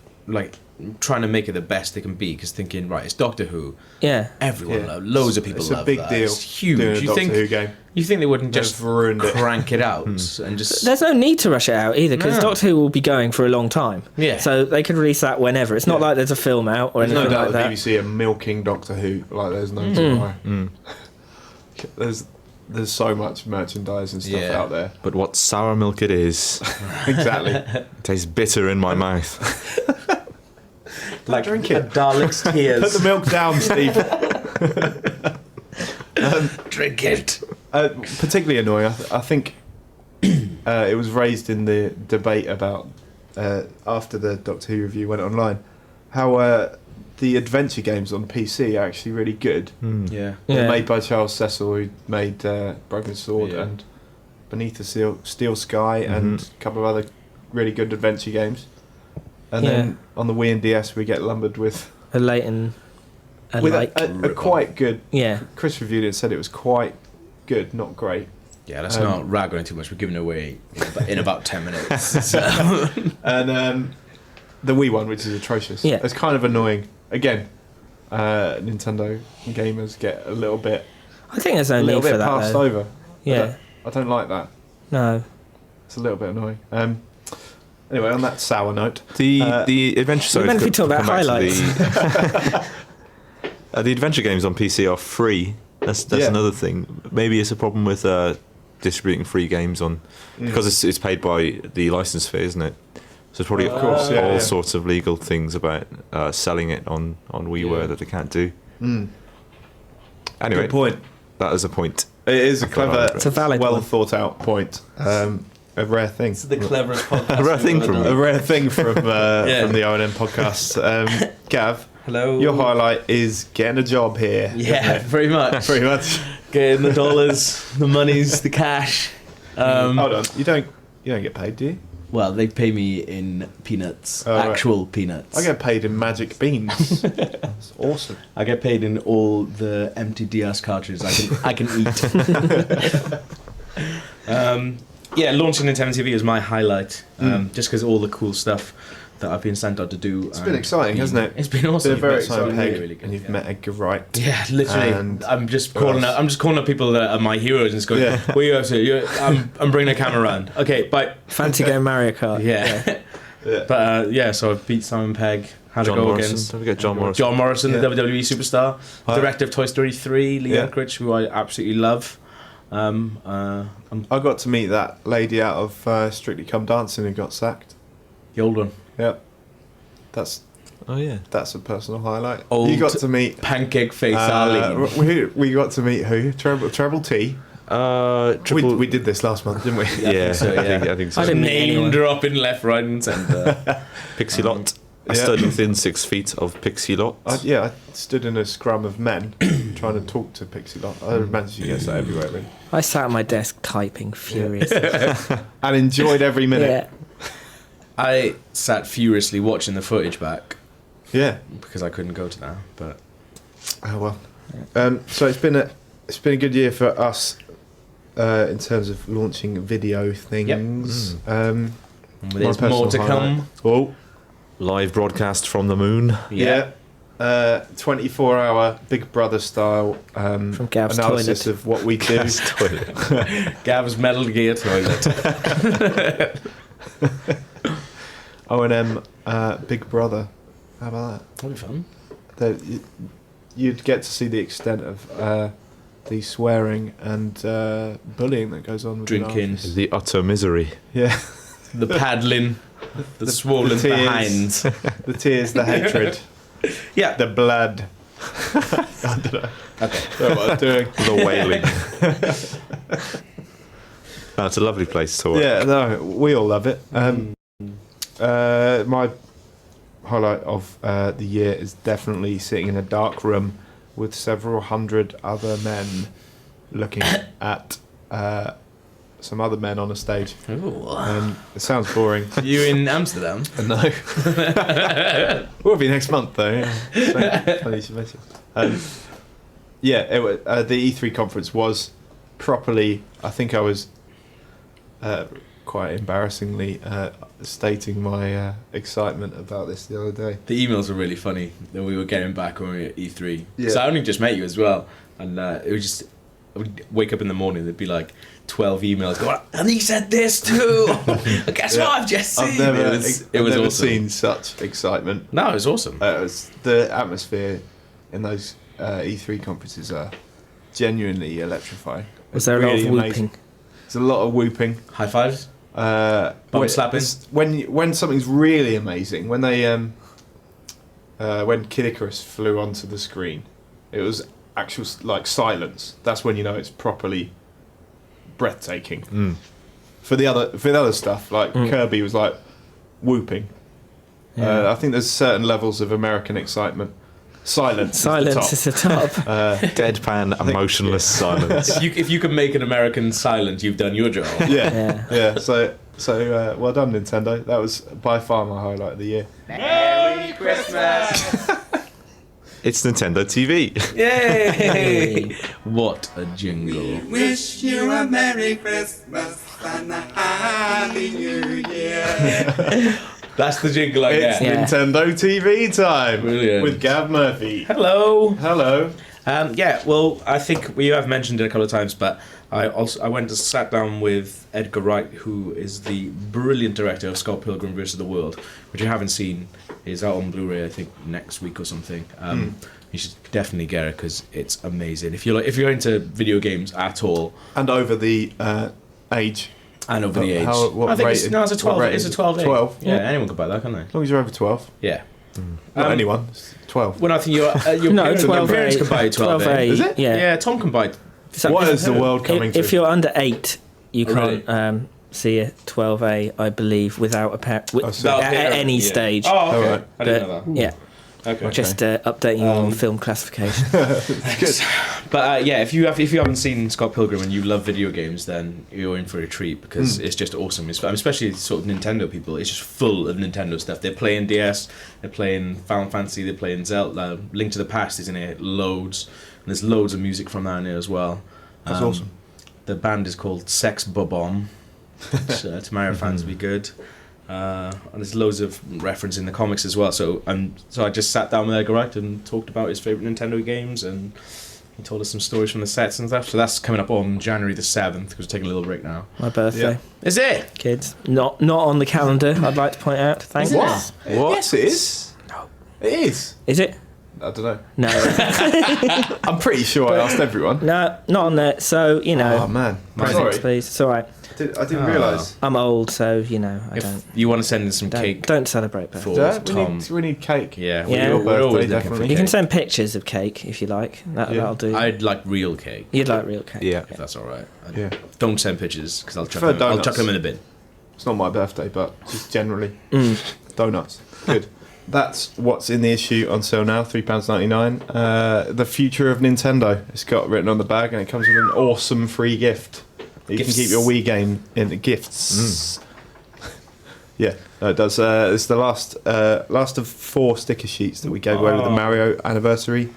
trying to make it the best they can be, because thinking, right, it's Doctor Who. Yeah. Everyone, loads of people it's love a big that. deal. It's huge. Doing a You Doctor think Who game. you think they wouldn't They've just ruined it. crank it out and just? There's no need to rush it out either, because No. Doctor Who will be going for a long time. Yeah. So they could release that whenever. It's not like there's a film out or There's no anything doubt like the that. BBC are milking Doctor Who like there's no tomorrow. There's so much merchandise and stuff Yeah. out there. But what sour milk it is. Exactly. It tastes bitter in my mouth. Like drink a it. Dalek's Put tears. the milk down, Steve. Drink it. Particularly annoying. I think it was raised in the debate about after the Doctor Who review went online, how the adventure games on PC are actually really good. Yeah. They're Yeah. made by Charles Cecil, who made Broken Sword Yeah. and Beneath the Steel Sky and a couple of other really good adventure games. And then on the Wii and DS, we get lumbered with A Leighton. with Like. a quite good. Yeah. Chris reviewed it and said it was quite good, not great. Yeah, let's not rag on it too much. We're giving it away in about 10 minutes. So. And the Wii one, which is atrocious. Yeah. It's kind of annoying. Again, Nintendo gamers get a little bit I think there's no need for that. passed Though. over. Yeah. I don't like that. No. It's a little bit annoying. Anyway, on that sour note, The adventure. Sorry, meant to be come talking about back to the adventure games on PC are free. That's another thing. Maybe it's a problem with distributing free games on because it's paid by the license fee, isn't it? So there's probably Of course, all sorts of legal things about selling it on WiiWare that they can't do. Anyway, good point. that is a point. It is a clever, It's a valid well one. thought out point. A rare thing. It's the cleverest podcast. A rare thing from A me. rare thing from from the O&M podcast. Gav, Hello. your highlight is getting a job here. Yeah, pretty much. Pretty much. Getting the dollars, the monies, the cash. Hold on, you don't get paid, do you? Well, they pay me in peanuts, Oh, right. actual peanuts. I get paid in magic beans. That's awesome. I get paid in all the empty DS cartridges I can eat. Yeah, launching Nintendo TV is my highlight, just because all the cool stuff that I've been sent out to do. It's been exciting, hasn't it? It's been awesome. Been a very You've met exciting someone peg, really good, and you've yeah. met Edgar Wright. Yeah, literally. And I'm just who calling else? out. I'm just calling up people that are my heroes and just going, Yeah. "What are you up to? I'm bringing a camera around. Okay, bye." Fancy going Mario Kart. Yeah. Yeah. But so I've beat Simon Pegg. Had John to go Morrison. against Don't forget John Morrison. John Morrison, Yeah. the WWE superstar, director of Toy Story 3, Lee Yeah. Unkrich, who I absolutely love. I got to meet that lady out of Strictly Come Dancing who got sacked. The old one. Yeah. That's Oh yeah. a personal highlight. Old you got to meet Pancake face Arlene. we got to meet who? Treble T. We did this last month, didn't we? Yeah, so, yeah. I think so. I didn't meet Name anyone. dropping left, right, and centre. Pixie Lot. I yeah. stood within 6 feet of Pixie Lot. I stood in a scrum of men trying to talk to Pixie Lot. I managed to get that everywhere, really. I sat at my desk typing furious. And enjoyed every minute. Yeah. I sat furiously watching the footage back Yeah. because I couldn't go to that. But Oh well. So it's been a good year for us in terms of launching video things. there's my more to personal come. highlight. Oh. Live broadcast from the moon. Yeah. 24-hour Big Brother style From Gav's analysis toilet. of what we do. Gav's Metal Gear toilet. O&M Big Brother. How about That'll be fun. you'd get to see the extent of the swearing and bullying that goes on with Drinking. The utter misery. Yeah. The paddling, the swollen tears. behinds. The tears, the hatred, Yeah. the blood. I don't know. Okay. Don't know what I'm doing. The wailing. Oh, it's a lovely place to work. Yeah, no, we all love it. My highlight of the year is definitely sitting in a dark room with several hundred other men looking at some other men on a stage. Ooh. It sounds boring. You in Amsterdam? No. Will be next month though. Yeah. Funny you should mention. The E3 conference was properly. I think I was quite embarrassingly stating my excitement about this the other day. The emails were really funny that we were getting back when we were at E3. Yeah. So I only just met you as well, and it was just. I would wake up in the morning, there'd be like 12 emails going, and he said this too. Guess what I've just seen? I've never awesome. seen such excitement. No, it was awesome. It was, the atmosphere in those E3 conferences are genuinely electrifying. Was there a lot of whooping? There's a lot of whooping. High fives? Bum slapping? When something's really amazing, when they when Kid Icarus flew onto the screen, it was actual like silence. That's when you know it's properly breathtaking. For the other stuff, like Kirby was like whooping. Yeah. I think there's certain levels of American excitement. Silence Is the top. Deadpan, emotionless silence. If you can make an American silent, you've done your job. Yeah. So well done, Nintendo. That was by far my highlight of the year. Merry Christmas! It's Nintendo TV. Yay! What a jingle. Wish you a Merry Christmas and a Happy New Year. That's the jingle I It's get. Yeah. Nintendo TV time. Brilliant. With Gav Murphy. Hello. Hello. Well, I think we have mentioned it a couple of times, but I went and sat down with Edgar Wright, who is the brilliant director of Scott Pilgrim vs. the World, which you haven't seen. Is out on Blu-ray, I think, next week or something. You should definitely get it because it's amazing. If you're into video games at all, And over the age. and over the age, What I think rated? it's a 12. What rated? It's a 12. 12. Yeah, anyone can buy that, can't they? As long as you're over 12. Yeah. Not anyone. It's 12. Well, I think your No, parents, 12 your parents can buy 12. 12A. Is it? Yeah. Yeah, Tom can buy. So What is the world coming if to? you're under 8, you Oh, really? can't see a 12A, I believe, without a parent see. at any Yeah. stage. Oh, okay. Alright. I didn't But, know that. yeah, Okay. just updating you on film classification. But if you haven't seen Scott Pilgrim and you love video games, then you're in for a treat because it's just awesome. Especially sort of Nintendo people. It's just full of Nintendo stuff. They're playing DS, they're playing Final Fantasy, they're playing Zelda. Link to the Past is in it, loads. And there's loads of music from that in it as well. That's awesome. The band is called Sex Bob-Omb, which to Mario fans would be good. And there's loads of reference in the comics as well. So I just sat down with Edgar Wright and talked about his favourite Nintendo games, and he told us some stories from the sets and stuff. So that's coming up on January the 7th, because we're taking a little break now. My birthday, Is it? kids. Not on the calendar, I'd like to point out. Thanks. What? What? Yes, it is. No. It is. Is it? I don't know. No. I'm pretty sure I asked everyone. No, not on there. So, Oh, man. presents, Sorry. please. It's all right. I didn't realise. I'm old, so, I If don't. you want to send us some cake Don't celebrate birthdays. for We Tom. need cake. Yeah, Yeah. we're Birthday, always looking definitely. for You can cake. send pictures of cake if you like. That'll do. I'd like real cake, You'd like real cake. Yeah. if that's all right. Yeah. Don't send pictures, because I'll Prefer chuck donuts. them in the bin. It's not my birthday, but just generally. Donuts. Good. That's what's in the issue on sale now, £3.99. The future of Nintendo. It's got written on the bag, and it comes with an awesome free gift. You can Gifts. keep your Wii game in the gifts. Yeah, no, it does. It's the last of 4 sticker sheets that we gave away with the Mario Anniversary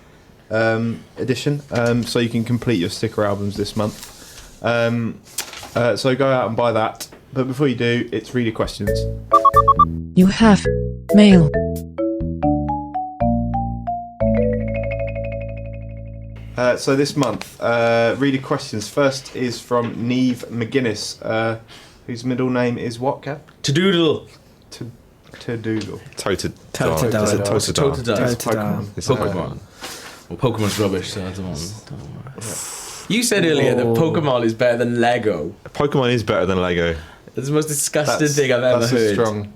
edition. So you can complete your sticker albums this month. So go out and buy that. But before you do, it's reader questions. You have mail. So this month, reader questions. First is from Neve McGuinness, whose middle name is what, Gav? To doodle. Totodile. Totodile. It's a Totodile. Totodile. It's Pokemon. It's Pokemon. Well, Pokemon's rubbish, so I don't want. You said earlier that Pokemon is better than Lego. Pokemon is better than Lego. That's the most disgusting thing I've ever heard.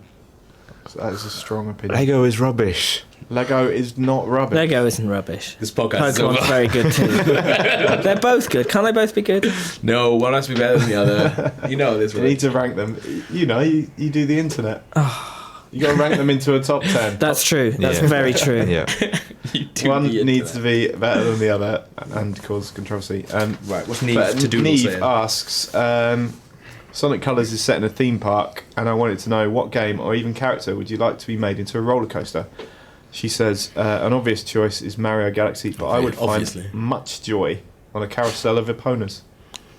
That is a strong opinion. Lego is rubbish. Lego is not rubbish. Lego isn't rubbish. This podcast is Pokemon's over. very good too. They're both good. Can't they both be good? No, one has to be better than the other. You know this, You right? need to rank them. You know, you do the internet. You got to rank them into a top 10. That's true. That's Yeah. very true. Yeah. You do One the needs to internet. be better than the other and cause controversy. Right, what's Neve But to do? Neve asks, Sonic Colors is set in a theme park, and I wanted to know what game or even character would you like to be made into a roller coaster? She says an obvious choice is Mario Galaxy, but I would Obviously. find much joy on a carousel of Eponas.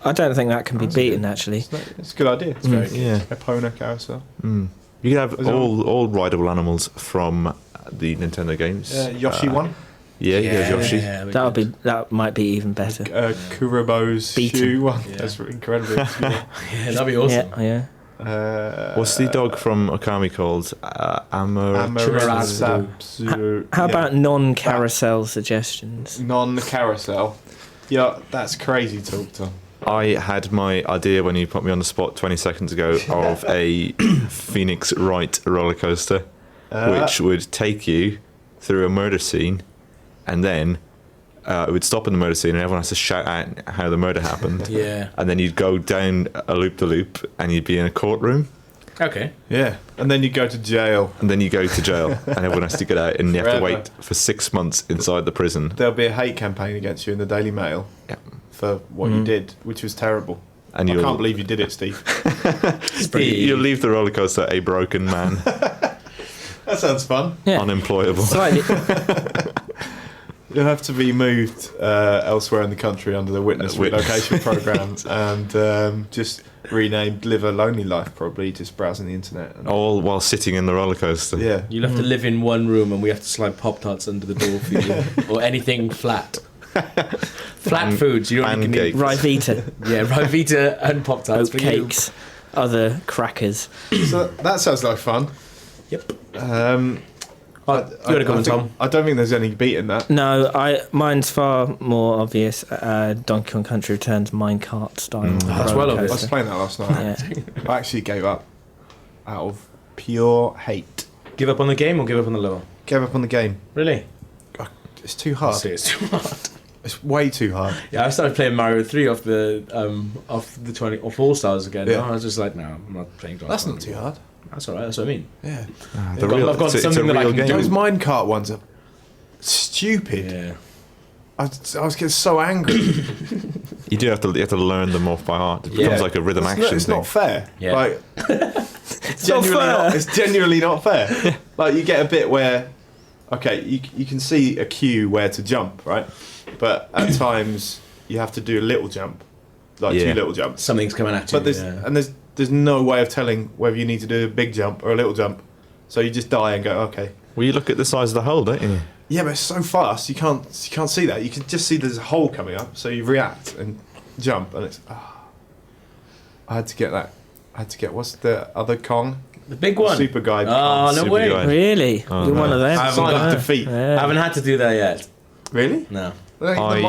I don't think that can be That's beaten, good. actually. It's a good idea. It's very good. Yeah. Epona carousel. You can have Is that- all rideable animals from the Nintendo games. Yoshi one. Yeah, you have Yoshi. That might be even better. Kurobo's Beaten. shoe one. Yeah. That's incredibly obscure. Yeah, that'd be awesome. Yeah. What's the dog from Okami called? Amarasabsu. How about non-carousel suggestions? non-carousel? Yeah, that's crazy talk, Tom. I had my idea when you put me on the spot 20 seconds ago of a Phoenix Wright roller coaster, which would take you through a murder scene, and then it would stop in the murder scene, and everyone has to shout out how the murder happened. Yeah. And then you'd go down a loop-de-loop, and you'd be in a courtroom, Okay. Yeah, and then you go to jail. and then you go to jail, and everyone has to get out, and you have to Forever. wait for 6 months inside the prison. There'll be a hate campaign against you in the Daily Mail Yeah. for what you did, which was terrible. And I you'll, can't believe you did it, Steve. you'll leave the roller coaster a broken man, That sounds fun. Yeah. unemployable. Slightly. You'll have to be moved elsewhere in the country under the witness relocation program, and just renamed "Live a Lonely Life," probably just browsing the internet. And, All while sitting in the roller coaster. yeah, You'll have to live in one room, and we have to slide Pop-Tarts under the door for you, or anything flat. Flat foods. You don't Pancakes. need. Rivita, Yeah, Rivita and Pop-Tarts oat for cakes, other crackers. so that sounds like fun. you. Yep. I You got to go on, Tom. I don't think there's any beating that. No, mine's far more obvious. Donkey Kong Country Returns minecart style. That's well roller I was coaster. playing that last night. Yeah. I actually gave up out of pure hate. Give up on the game or give up on the level? Gave up on the game. Really? It's too hard. See, it's too hard. It's way too hard. Yeah, I started playing Mario 3 off the 20 All Stars again. Yeah. I was just like, no, I'm not playing. That's not too hard. That's alright. That's what I mean. Yeah. The I've got it's a something that I real can game. Those minecart ones are stupid. Yeah. I was getting so angry. You do have to learn them off by heart. It becomes Yeah. like a rhythm action It's thing. not fair. Yeah. Like, it's genuinely not fair. Like, you get a bit where, okay, you can see a cue where to jump, right? But at times you have to do a little jump, like Yeah. two little jumps. Something's coming at you. But there's no way of telling whether you need to do a big jump or a little jump. So you just die and go, okay. Well, you look at the size of the hole, don't you? Yeah, but it's so fast you can't see that. You can just see there's a hole coming up, so you react and jump, and it's. I had to get that. I had to get what's the other Kong? the big one. Super guy. Oh, no Super way. guy. Really? Oh, You're no. one of them. I haven't Sign got- of defeat. I Yeah. haven't had to do that yet. Really? No. The I-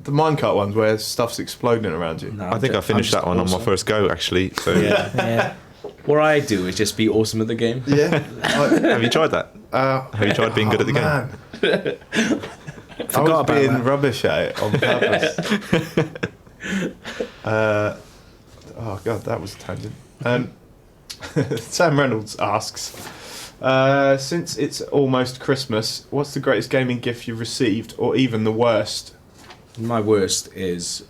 minecart ones where stuff's exploding around you. No, I think I finished that one on my first go, actually. So Yeah. Yeah. What I do is just be awesome at the game. Yeah. have you tried that? Have you tried being good at the game? Man. I Forgot was about being that. rubbish at it on purpose. Oh god, that was a tangent. Sam Reynolds asks, since it's almost Christmas, what's the greatest gaming gift you've received, or even the worst? My worst is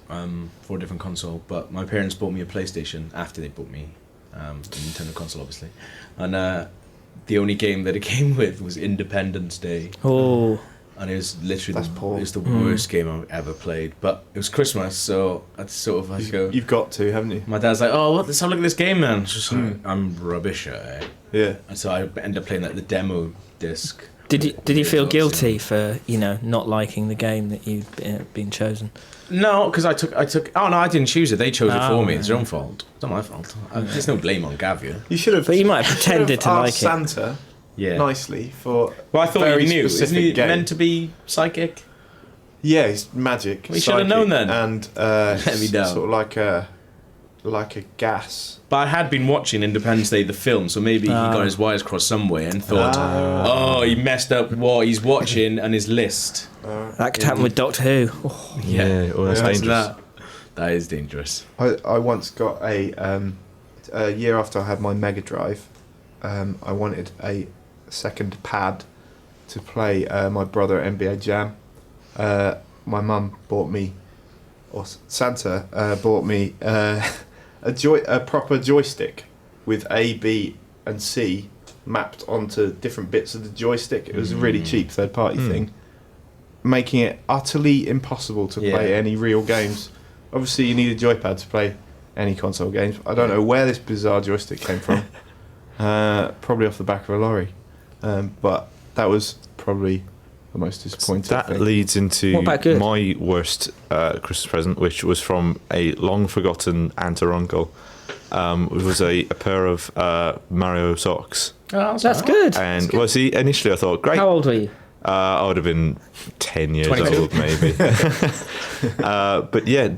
for a different console, but my parents bought me a PlayStation after they bought me a Nintendo console, obviously. And the only game that it came with was Independence Day. Oh. And it was literally That's poor. it was the worst game I've ever played. But it was Christmas, so I sort of had to go. You've got to, haven't you? My dad's like, "Oh, let's have a look at this game, man." It's just like, I'm rubbish at it. Yeah. And so I ended up playing the demo disc. Did you feel Xbox, guilty for not liking the game that you'd been chosen? No, because I took. Oh no, I didn't choose it. They chose it for me. It's their own fault. It's not my fault. There's no blame on Gavia. You should have. But you might have pretended to like asked Santa nicely for. Well, I thought very you knew. Isn't specific he game. meant to be psychic? Yeah, he's magic. We should have known then. And Let me down. sort of like a gas. But I had been watching Independence Day, the film, so maybe he got his wires crossed somewhere and thought, oh, he messed up what he's watching and his list. That could happen with Doctor Who. Oh. Yeah, well, that's dangerous. That is dangerous. I once got a year after I had my Mega Drive, I wanted a second pad to play my brother NBA Jam. My mum bought me, or Santa bought me a proper joystick with A, B, and C mapped onto different bits of the joystick. It was a really cheap third-party thing, making it utterly impossible to play any real games. Obviously, you need a joypad to play any console games. I don't know where this bizarre joystick came from. Probably off the back of a lorry. But that was probably the most disappointing That thing. leads into What about good? my worst Christmas present, which was from a long-forgotten aunt or uncle. It was a pair of Mario socks. Oh, That's good. And, well, see, initially I thought, great. How old were you? I would have been 10 years 22. old, maybe. But yeah,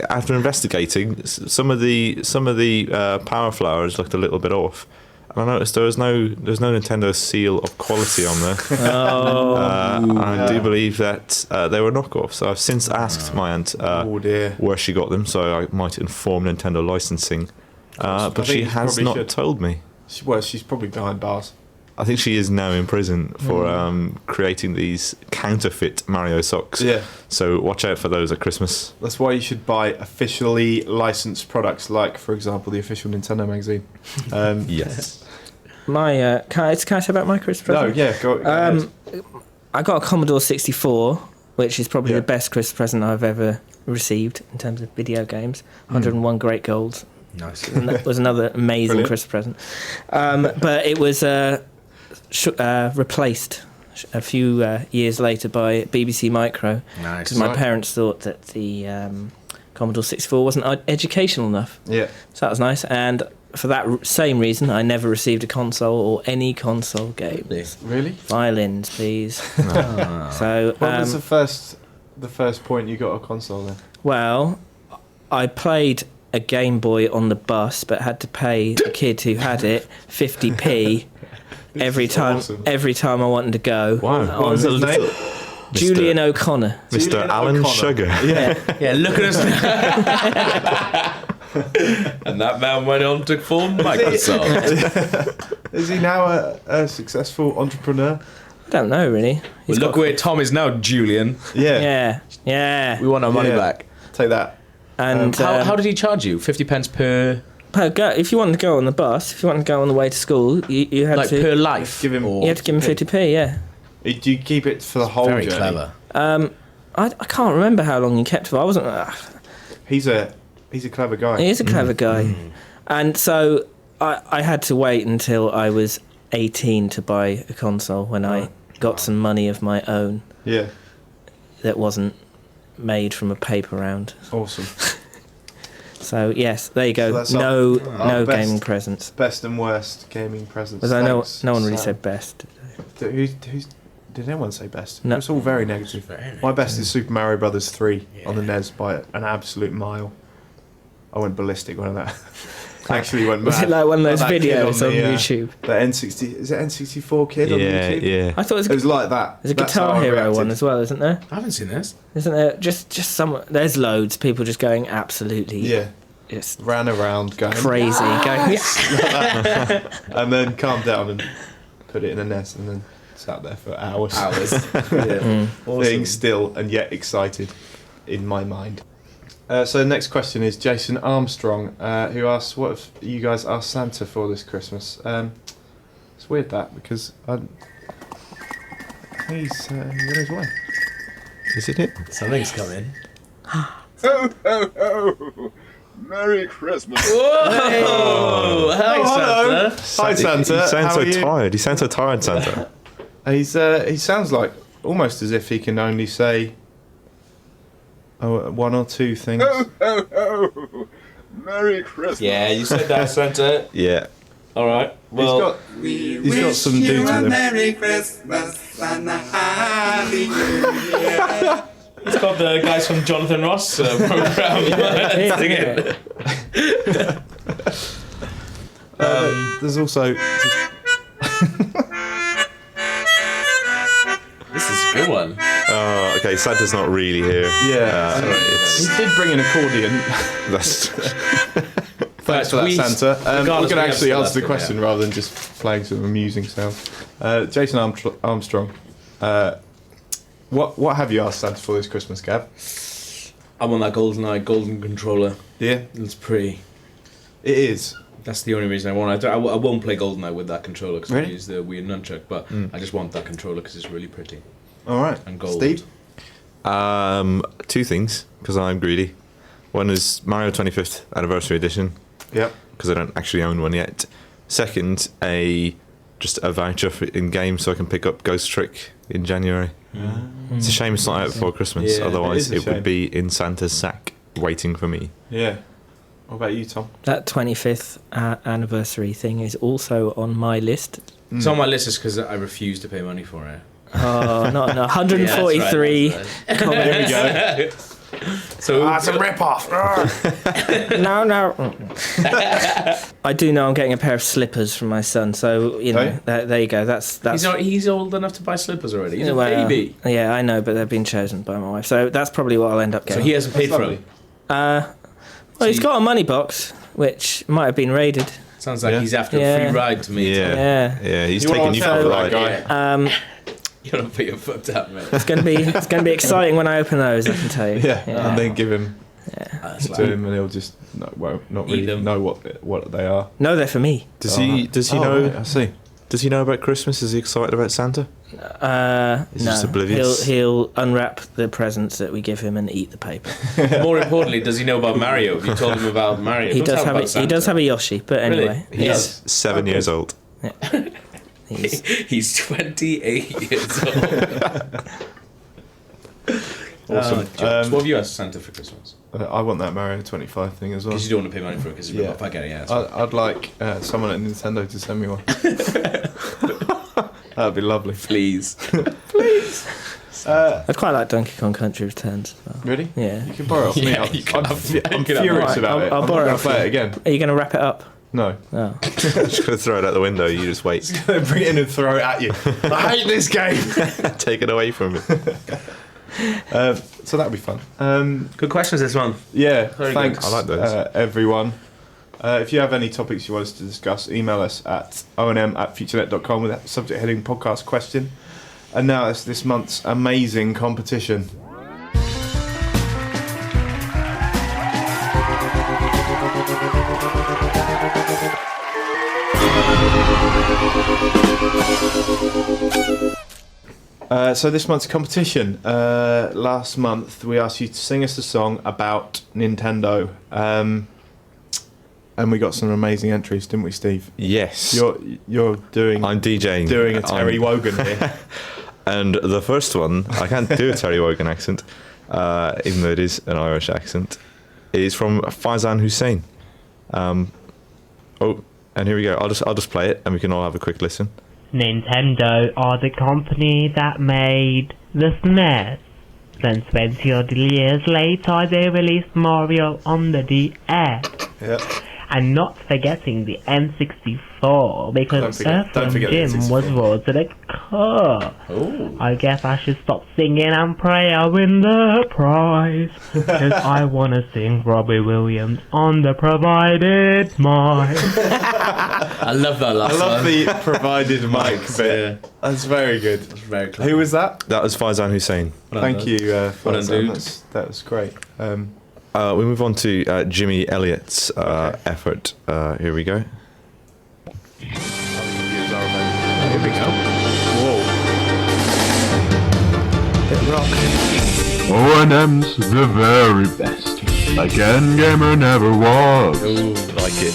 after investigating, some of the power flowers looked a little bit off. And I noticed there's no Nintendo seal of quality on there. I do believe that they were knockoffs. So I've since asked my aunt where she got them, so I might inform Nintendo licensing. But she has not told me. She's probably behind bars. I think she is now in prison for creating these counterfeit Mario socks. Yeah. So watch out for those at Christmas. That's why you should buy officially licensed products, like, for example, the official Nintendo magazine. Yes. My can I say about my Christmas present? No, yeah, go ahead. I got a Commodore 64, which is probably the best Christmas present I've ever received in terms of video games. 101 great golds. nice. And that was another amazing Brilliant. Christmas present. But it was replaced a few years later by BBC Micro, Nice. because my parents thought that the Commodore 64 wasn't educational enough. Yeah. So that was nice. And for that same reason, I never received a console or any console games. Really? Violins, please. So, What was the first point you got a console then? well, I played a Game Boy on the bus, but had to pay the kid who had it 50p every time. awesome. Every time I wanted to go. Wow. What was his name? Julian O'Connor. Mr. Julian Alan O'Connor. Sugar. Yeah, look at us now. And that man went on to form Microsoft. Is he now a successful entrepreneur? I don't know, really. Well, He's look got- where Tom is now, Julian. Yeah. Yeah. We want our money Yeah. back. Take that. And How did he charge you? 50 pence per if you wanted to go on the bus, if you wanted to go on the way to school, you had like to per life? Give him- or- you had to give him 50p. Yeah. Do you keep it for the whole Very journey? clever. I can't remember how long he kept it for. I wasn't. He's a clever guy. He is a clever guy, and so I had to wait until I was 18 to buy a console when I got some money of my own Yeah. that wasn't made from a paper round. Awesome. So yes, there you So go. that's No best- gaming presents. Best and worst gaming presents. Because I know Thanks, no one really Sam. said best. Did anyone say best? No. It's all very negative. My best is Super Mario Brothers 3 on the NES by an absolute mile. I went ballistic when that. Actually went mad. Was it like one of those Like that kid videos on the, YouTube? The N60, is it N64 kid on Yeah, YouTube? yeah. I thought It was like that. there's a That's how Guitar I Hero reacted. one as well, isn't there? I haven't seen this. Isn't there just some? There's loads. People just going absolutely Yeah, just ran around going crazy. Going and then calmed down and put it in a nest and then sat there for hours. Being still and yet excited in my mind. So the next question is Jason Armstrong, who asks, "What have you guys asked Santa for this Christmas?" It's weird that because he's on his way. Is it? Something's coming. Ho, ho, ho! Merry Christmas! Oh, hi, hello. Santa. Hi Santa. He sounds How so are you? tired. He sounds so tired, Santa. He sounds like almost as if he can only say one or two things. Merry Christmas. Yeah, you said that, Santa. Yeah. All right. Well, He's got some dudes with him. Merry Christmas and a Happy New Year. it's got the guys from Jonathan Ross program singing. There's also This is a good one. Okay, Santa's not really here. yeah. It's, He did bring an accordion. that's, Thanks for that, Santa. We're regardless, going to we actually have answer the Celeste, question rather than just playing some amusing sounds. Jason Armstrong, what have you asked Santa for this Christmas, Gav? I want that golden controller. Yeah, It's pretty. it is. That's the only reason I want. I won't play GoldenEye with that controller because Really? I use the weird nunchuck. But I just want that controller because it's really pretty All right. and gold. Steve? two things, because I'm greedy. One is Mario 25th Anniversary Edition, Yep. because I don't actually own one yet. Second, just a voucher in game so I can pick up Ghost Trick in January. It's a shame it's not out before Christmas. Yeah, Otherwise, it is a it would shame. be in Santa's sack waiting for me. Yeah. What about you, Tom? That 25th anniversary thing is also on my list. It's on my list just because I refuse to pay money for it. Oh, no, 143. Yeah, that's right. There we go. So It's a rip-off. No. I do know I'm getting a pair of slippers from my son, so you know Hey? there you go. That's he's old enough to buy slippers already. He's a well, baby. Yeah, I know, but they've been chosen by my wife, so that's probably what I'll end up So getting. he hasn't paid for lovely. them. Well, he's got a money box, which might have been raided. Sounds like Yeah. he's after a Yeah. free ride to me. Yeah. He's You taking want you to for tell the that ride. guy? You're not putting your foot down, mate. It's gonna be exciting when I open those. I can tell you. Yeah. And then give him That's to like, him, and he'll just not Eat really them. know what they are. No, they're for me. Does he Oh, know? right, I see. Does he know about Christmas? Is he excited about Santa? Is he No, just oblivious? he'll unwrap the presents that we give him and eat the paper. more importantly, does he know about Mario? Have you told him about Mario? He Don't does tell him have about he does Santa. have a Yoshi, but Really? anyway, He yeah, does? 7 years old. he's, He's 28 years old. Awesome. Jobs. What have you asked Santa for Christmas? I want that Mario 25 thing as well. Because you don't want to pay money for it because it's Yeah. if I get it, yeah. That's fine. I'd like someone at Nintendo to send me one. That'd be lovely. Please. I'd quite like Donkey Kong Country Returns as well. Really? Yeah. You can borrow it off me. Yeah, you can I'm have- you I'm can have furious mine. about it. I'll I'm borrow not it going off to play you. it again. Are you going to wrap it up? No. Oh. Just gonna throw it out the window. You just wait. Bring it in and throw it at you. I hate this game. Take it away from me. So that'd be fun. Good questions this month. Yeah, Very thanks good. I like those. everyone. If you have any topics you want us to discuss, email us at onm@futurenet.com with that subject heading podcast question. And now it's this month's amazing competition. So this month's competition. Last month we asked you to sing us a song about Nintendo, and we got some amazing entries, didn't we, Steve? Yes. You're doing I'm DJing. a Terry I'm- Wogan here. And the first one, I can't do a Terry Wogan accent, even though it is an Irish accent, is from Faizan Hussein. And here we go. I'll just play it, and we can all have a quick listen. Nintendo are the company that made the SNES. Then 20 odd years later they released Mario on the DS. Yeah. And not forgetting the N64 because Don't Earthworm forget the Jim was N64. voted a core. Oh. I guess I should stop singing and pray I win the prize. Cause I wanna sing Robbie Williams on the provided mic. I love that last I love one. the provided mic bit. Yeah. That's very good. That's very clever. Who was that? That was Faizan Hussein. Well done, Thank Dad. you. Well done, Faizan. dude. That was great. We move on to Jimmy Elliott's effort. Here we go. Here we go. Whoa. O&M's the very best, like N-Gamer never was. Like it.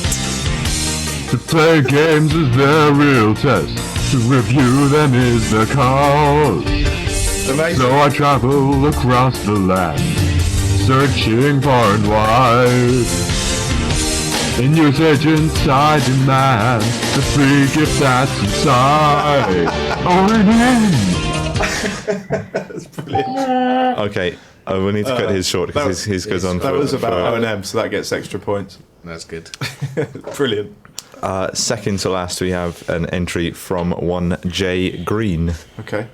To play games is their real test, to review them is the cause. Amazing. So I travel across the land, searching far and wide. And you search inside your man, the free gift that's inside. That's brilliant. Okay, we need to cut his short because his goes on. That was about for, O&M, so that gets extra points. That's good. Brilliant. Second to last, we have an entry from one Jay Green. Okay.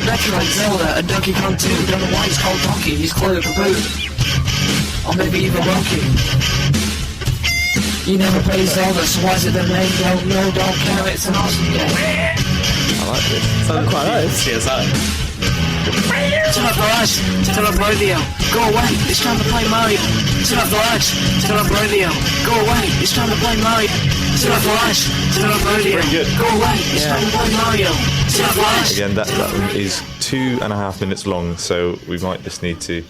Better like Zelda and Donkey Kong 2. Don't know why he's called Donkey, he's clearly Baboon. Or maybe even Monkey. You never played Zelda, so why is it the name? Don't know, don't care, it's an awesome game. I like this. Sounds quite nice. CSI. Turn off the lights, turn off the radio. Go away, it's time to play Mario. Turn off the lights, turn off the radio. Go away, it's time to play Mario. Turn off the lights, turn off the radio. Go away, it's time to play Mario. Turn off the lights. Again, that is 2.5 minutes long, so we might just need to.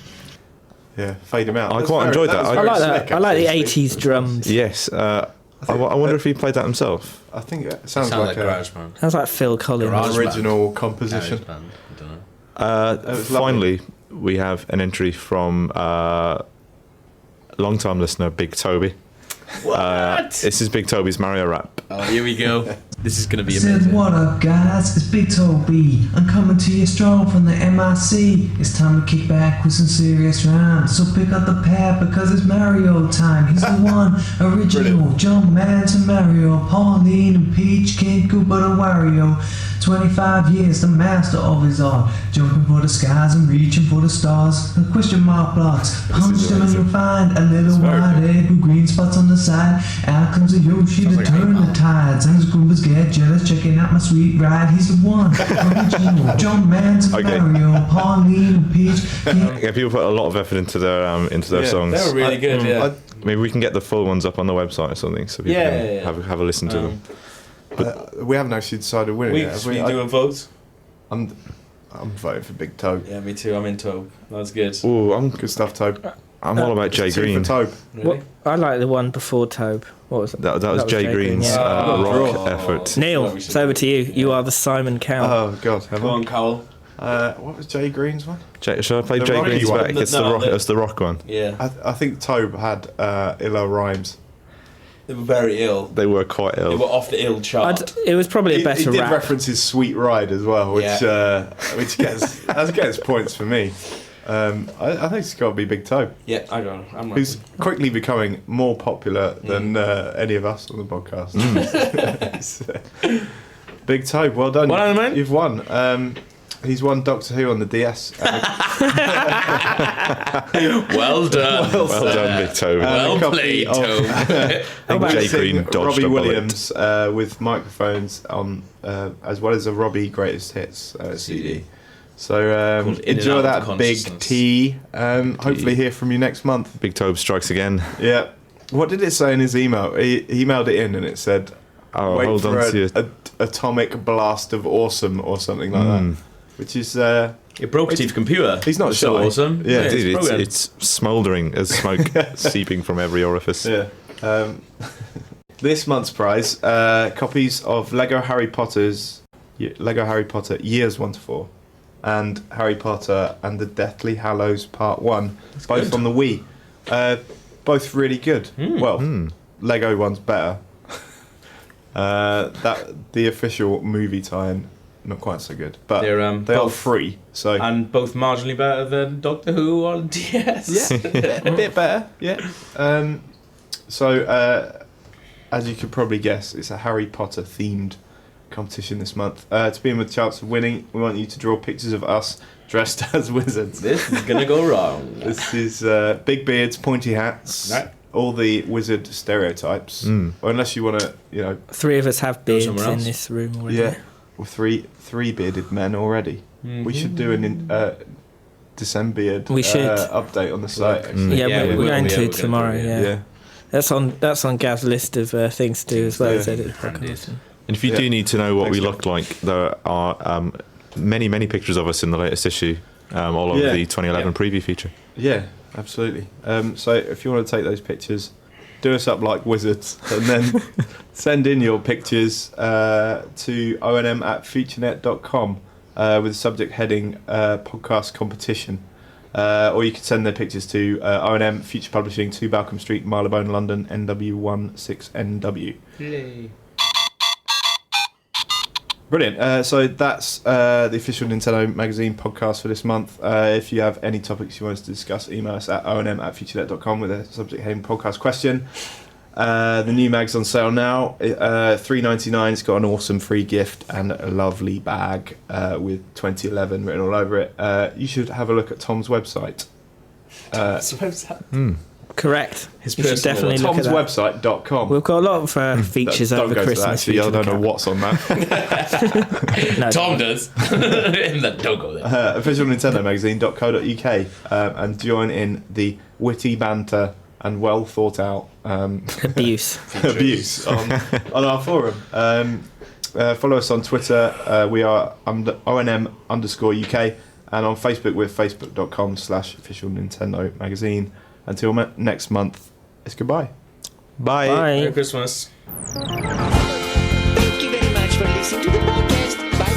Yeah, fade him out. I quite enjoyed that. I like that. I like the 80s drums. Yes. I wonder if he played that himself. I think it sounds Sound like like a GarageBand. Sounds like Phil Collins. Garage original composition. GarageBand. I don't know. was Finally, we have an entry from long-time listener Big Toby. What? This is Big Toby's Mario rap. Oh, here we go. This is gonna be Said, amazing. what up guys, it's Big Toby. I'm coming to you strong from the MIC. It's time to kick back with some serious rhymes. So pick up the pad because it's Mario time. He's the one original jump man to Mario. Pauline and Peach, King Koopa and Wario. 25 years, the master of his art. Jumping for the skies and reaching for the stars. The question mark blocks. Punch them and you'll find a little white egg with green spots on the side. Out comes a Yoshi to turn the tides. And his Goombas get jealous checking out my sweet ride. He's the one original jump man to Mario. Pauline and Peach. Yeah, people put a lot of effort into their songs. They were really good, yeah. Maybe we can get the full ones up on the website or something, so people can have a listen to them. We haven't actually decided winning yet. Should we do a vote? I'm voting for Big Tobe. Yeah, me too. I'm in Tobe. That's good. Oh, Good stuff, Tobe. I'm all about Jay Two Green. for Tobe. Really? What? I like the one before Tobe. What was it? That was Jay Green's yeah. rock effort. Neil, it's over to you. You are the Simon Cowell. Oh God, Come on, Cowell. what was Jay Green's one? Shall I play The Jay rocky Green's one. back? It's the rock one. Yeah. I think Tobe had illa rhymes. They were very ill. They were quite They ill. were off the ill chart. It was probably a He better did rap. reference his sweet ride as well, which Yeah. which gets points for me. I think it's got to be Big Tobe, Yeah, I don't know. I'm not. who's quickly becoming more popular than any of us on the podcast. Big Tobe, well done. Well done, man. You've won. He's won Doctor Who on the DS. Well done. Well done, Big Toby. Well a copy played, of- Tobe. I think Jay Green dodged Robbie a bullet. Williams with microphones on, as well as a Robbie Greatest Hits CD. So Called In and enjoy Out that, of Big Consciousness. T. Hopefully hear from you next month. Big Tobe strikes again. Yeah. What did it say in his email? He emailed it in and it said, Oh, "Wait hold for on to your... a atomic blast of awesome" or something like that. Which is It broke Steve's computer. He's not so shy. awesome. Yeah, Dude, brilliant. it's smouldering as smoke seeping from every orifice. Yeah. This month's prize: copies of Lego Harry Potter Years 1 to 4, and Harry Potter and the Deathly Hallows Part 1, both good. on the Wii. Both really good. Well, Lego one's better. The official movie tie-in, not quite so good, but They're, they are both- free. So And both marginally better than Doctor Who on DS. yeah, a bit better. Yeah. As you could probably guess, it's a Harry Potter themed competition this month. To be in with a chance of winning, we want you to draw pictures of us dressed as wizards. This is gonna go wrong. This is big beards, pointy hats, Right. all the wizard stereotypes. Or unless you want to, Three of us have beards somewhere in else. this room already. yeah, or three bearded men already. We should do an December beard We should. update on the site. Actually. Yeah, Yeah, we're we going will, to yeah, we're gonna tomorrow. do it, Yeah. Yeah. That's on Gav's list of things to do as well as Yeah. edit the podcast. And if you Yeah. do need to know what Thanks, we Gav. look like, there are many pictures of us in the latest issue, all over Yeah. the 2011 preview feature. Yeah, absolutely. So if you want to take those pictures, do us up like wizards, and then send in your pictures to onm@featurenet.com with the subject heading podcast competition. Or you could send their pictures to O&M Future Publishing, 2 Balcombe Street, Marylebone, London, NW16NW. Yay. Brilliant. So that's the official Nintendo Magazine podcast for this month. If you have any topics you want us to discuss, email us at onm@featurenet.com with a subject heading podcast question. The new mag's on sale now. $3.99. It's got an awesome free gift and a lovely bag with 2011 written all over it. You should have a look at Tom's website. Correct. His you should personal definitely look at that. Tom'sWebsite.com. We've got a lot of features Don't over go to that, Christmas. actually. I don't know what's on that. No, Tom does. Don't go there. officialnintendomagazine.co.uk and join in the witty banter and well thought out abuse on our forum. Follow us on Twitter. We are ONM_UK, and on Facebook we're facebook.com/official Nintendo Magazine. Until next month, it's goodbye. Bye. Merry Christmas. Thank you very much for listening to the podcast. Bye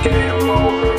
bye. Game over.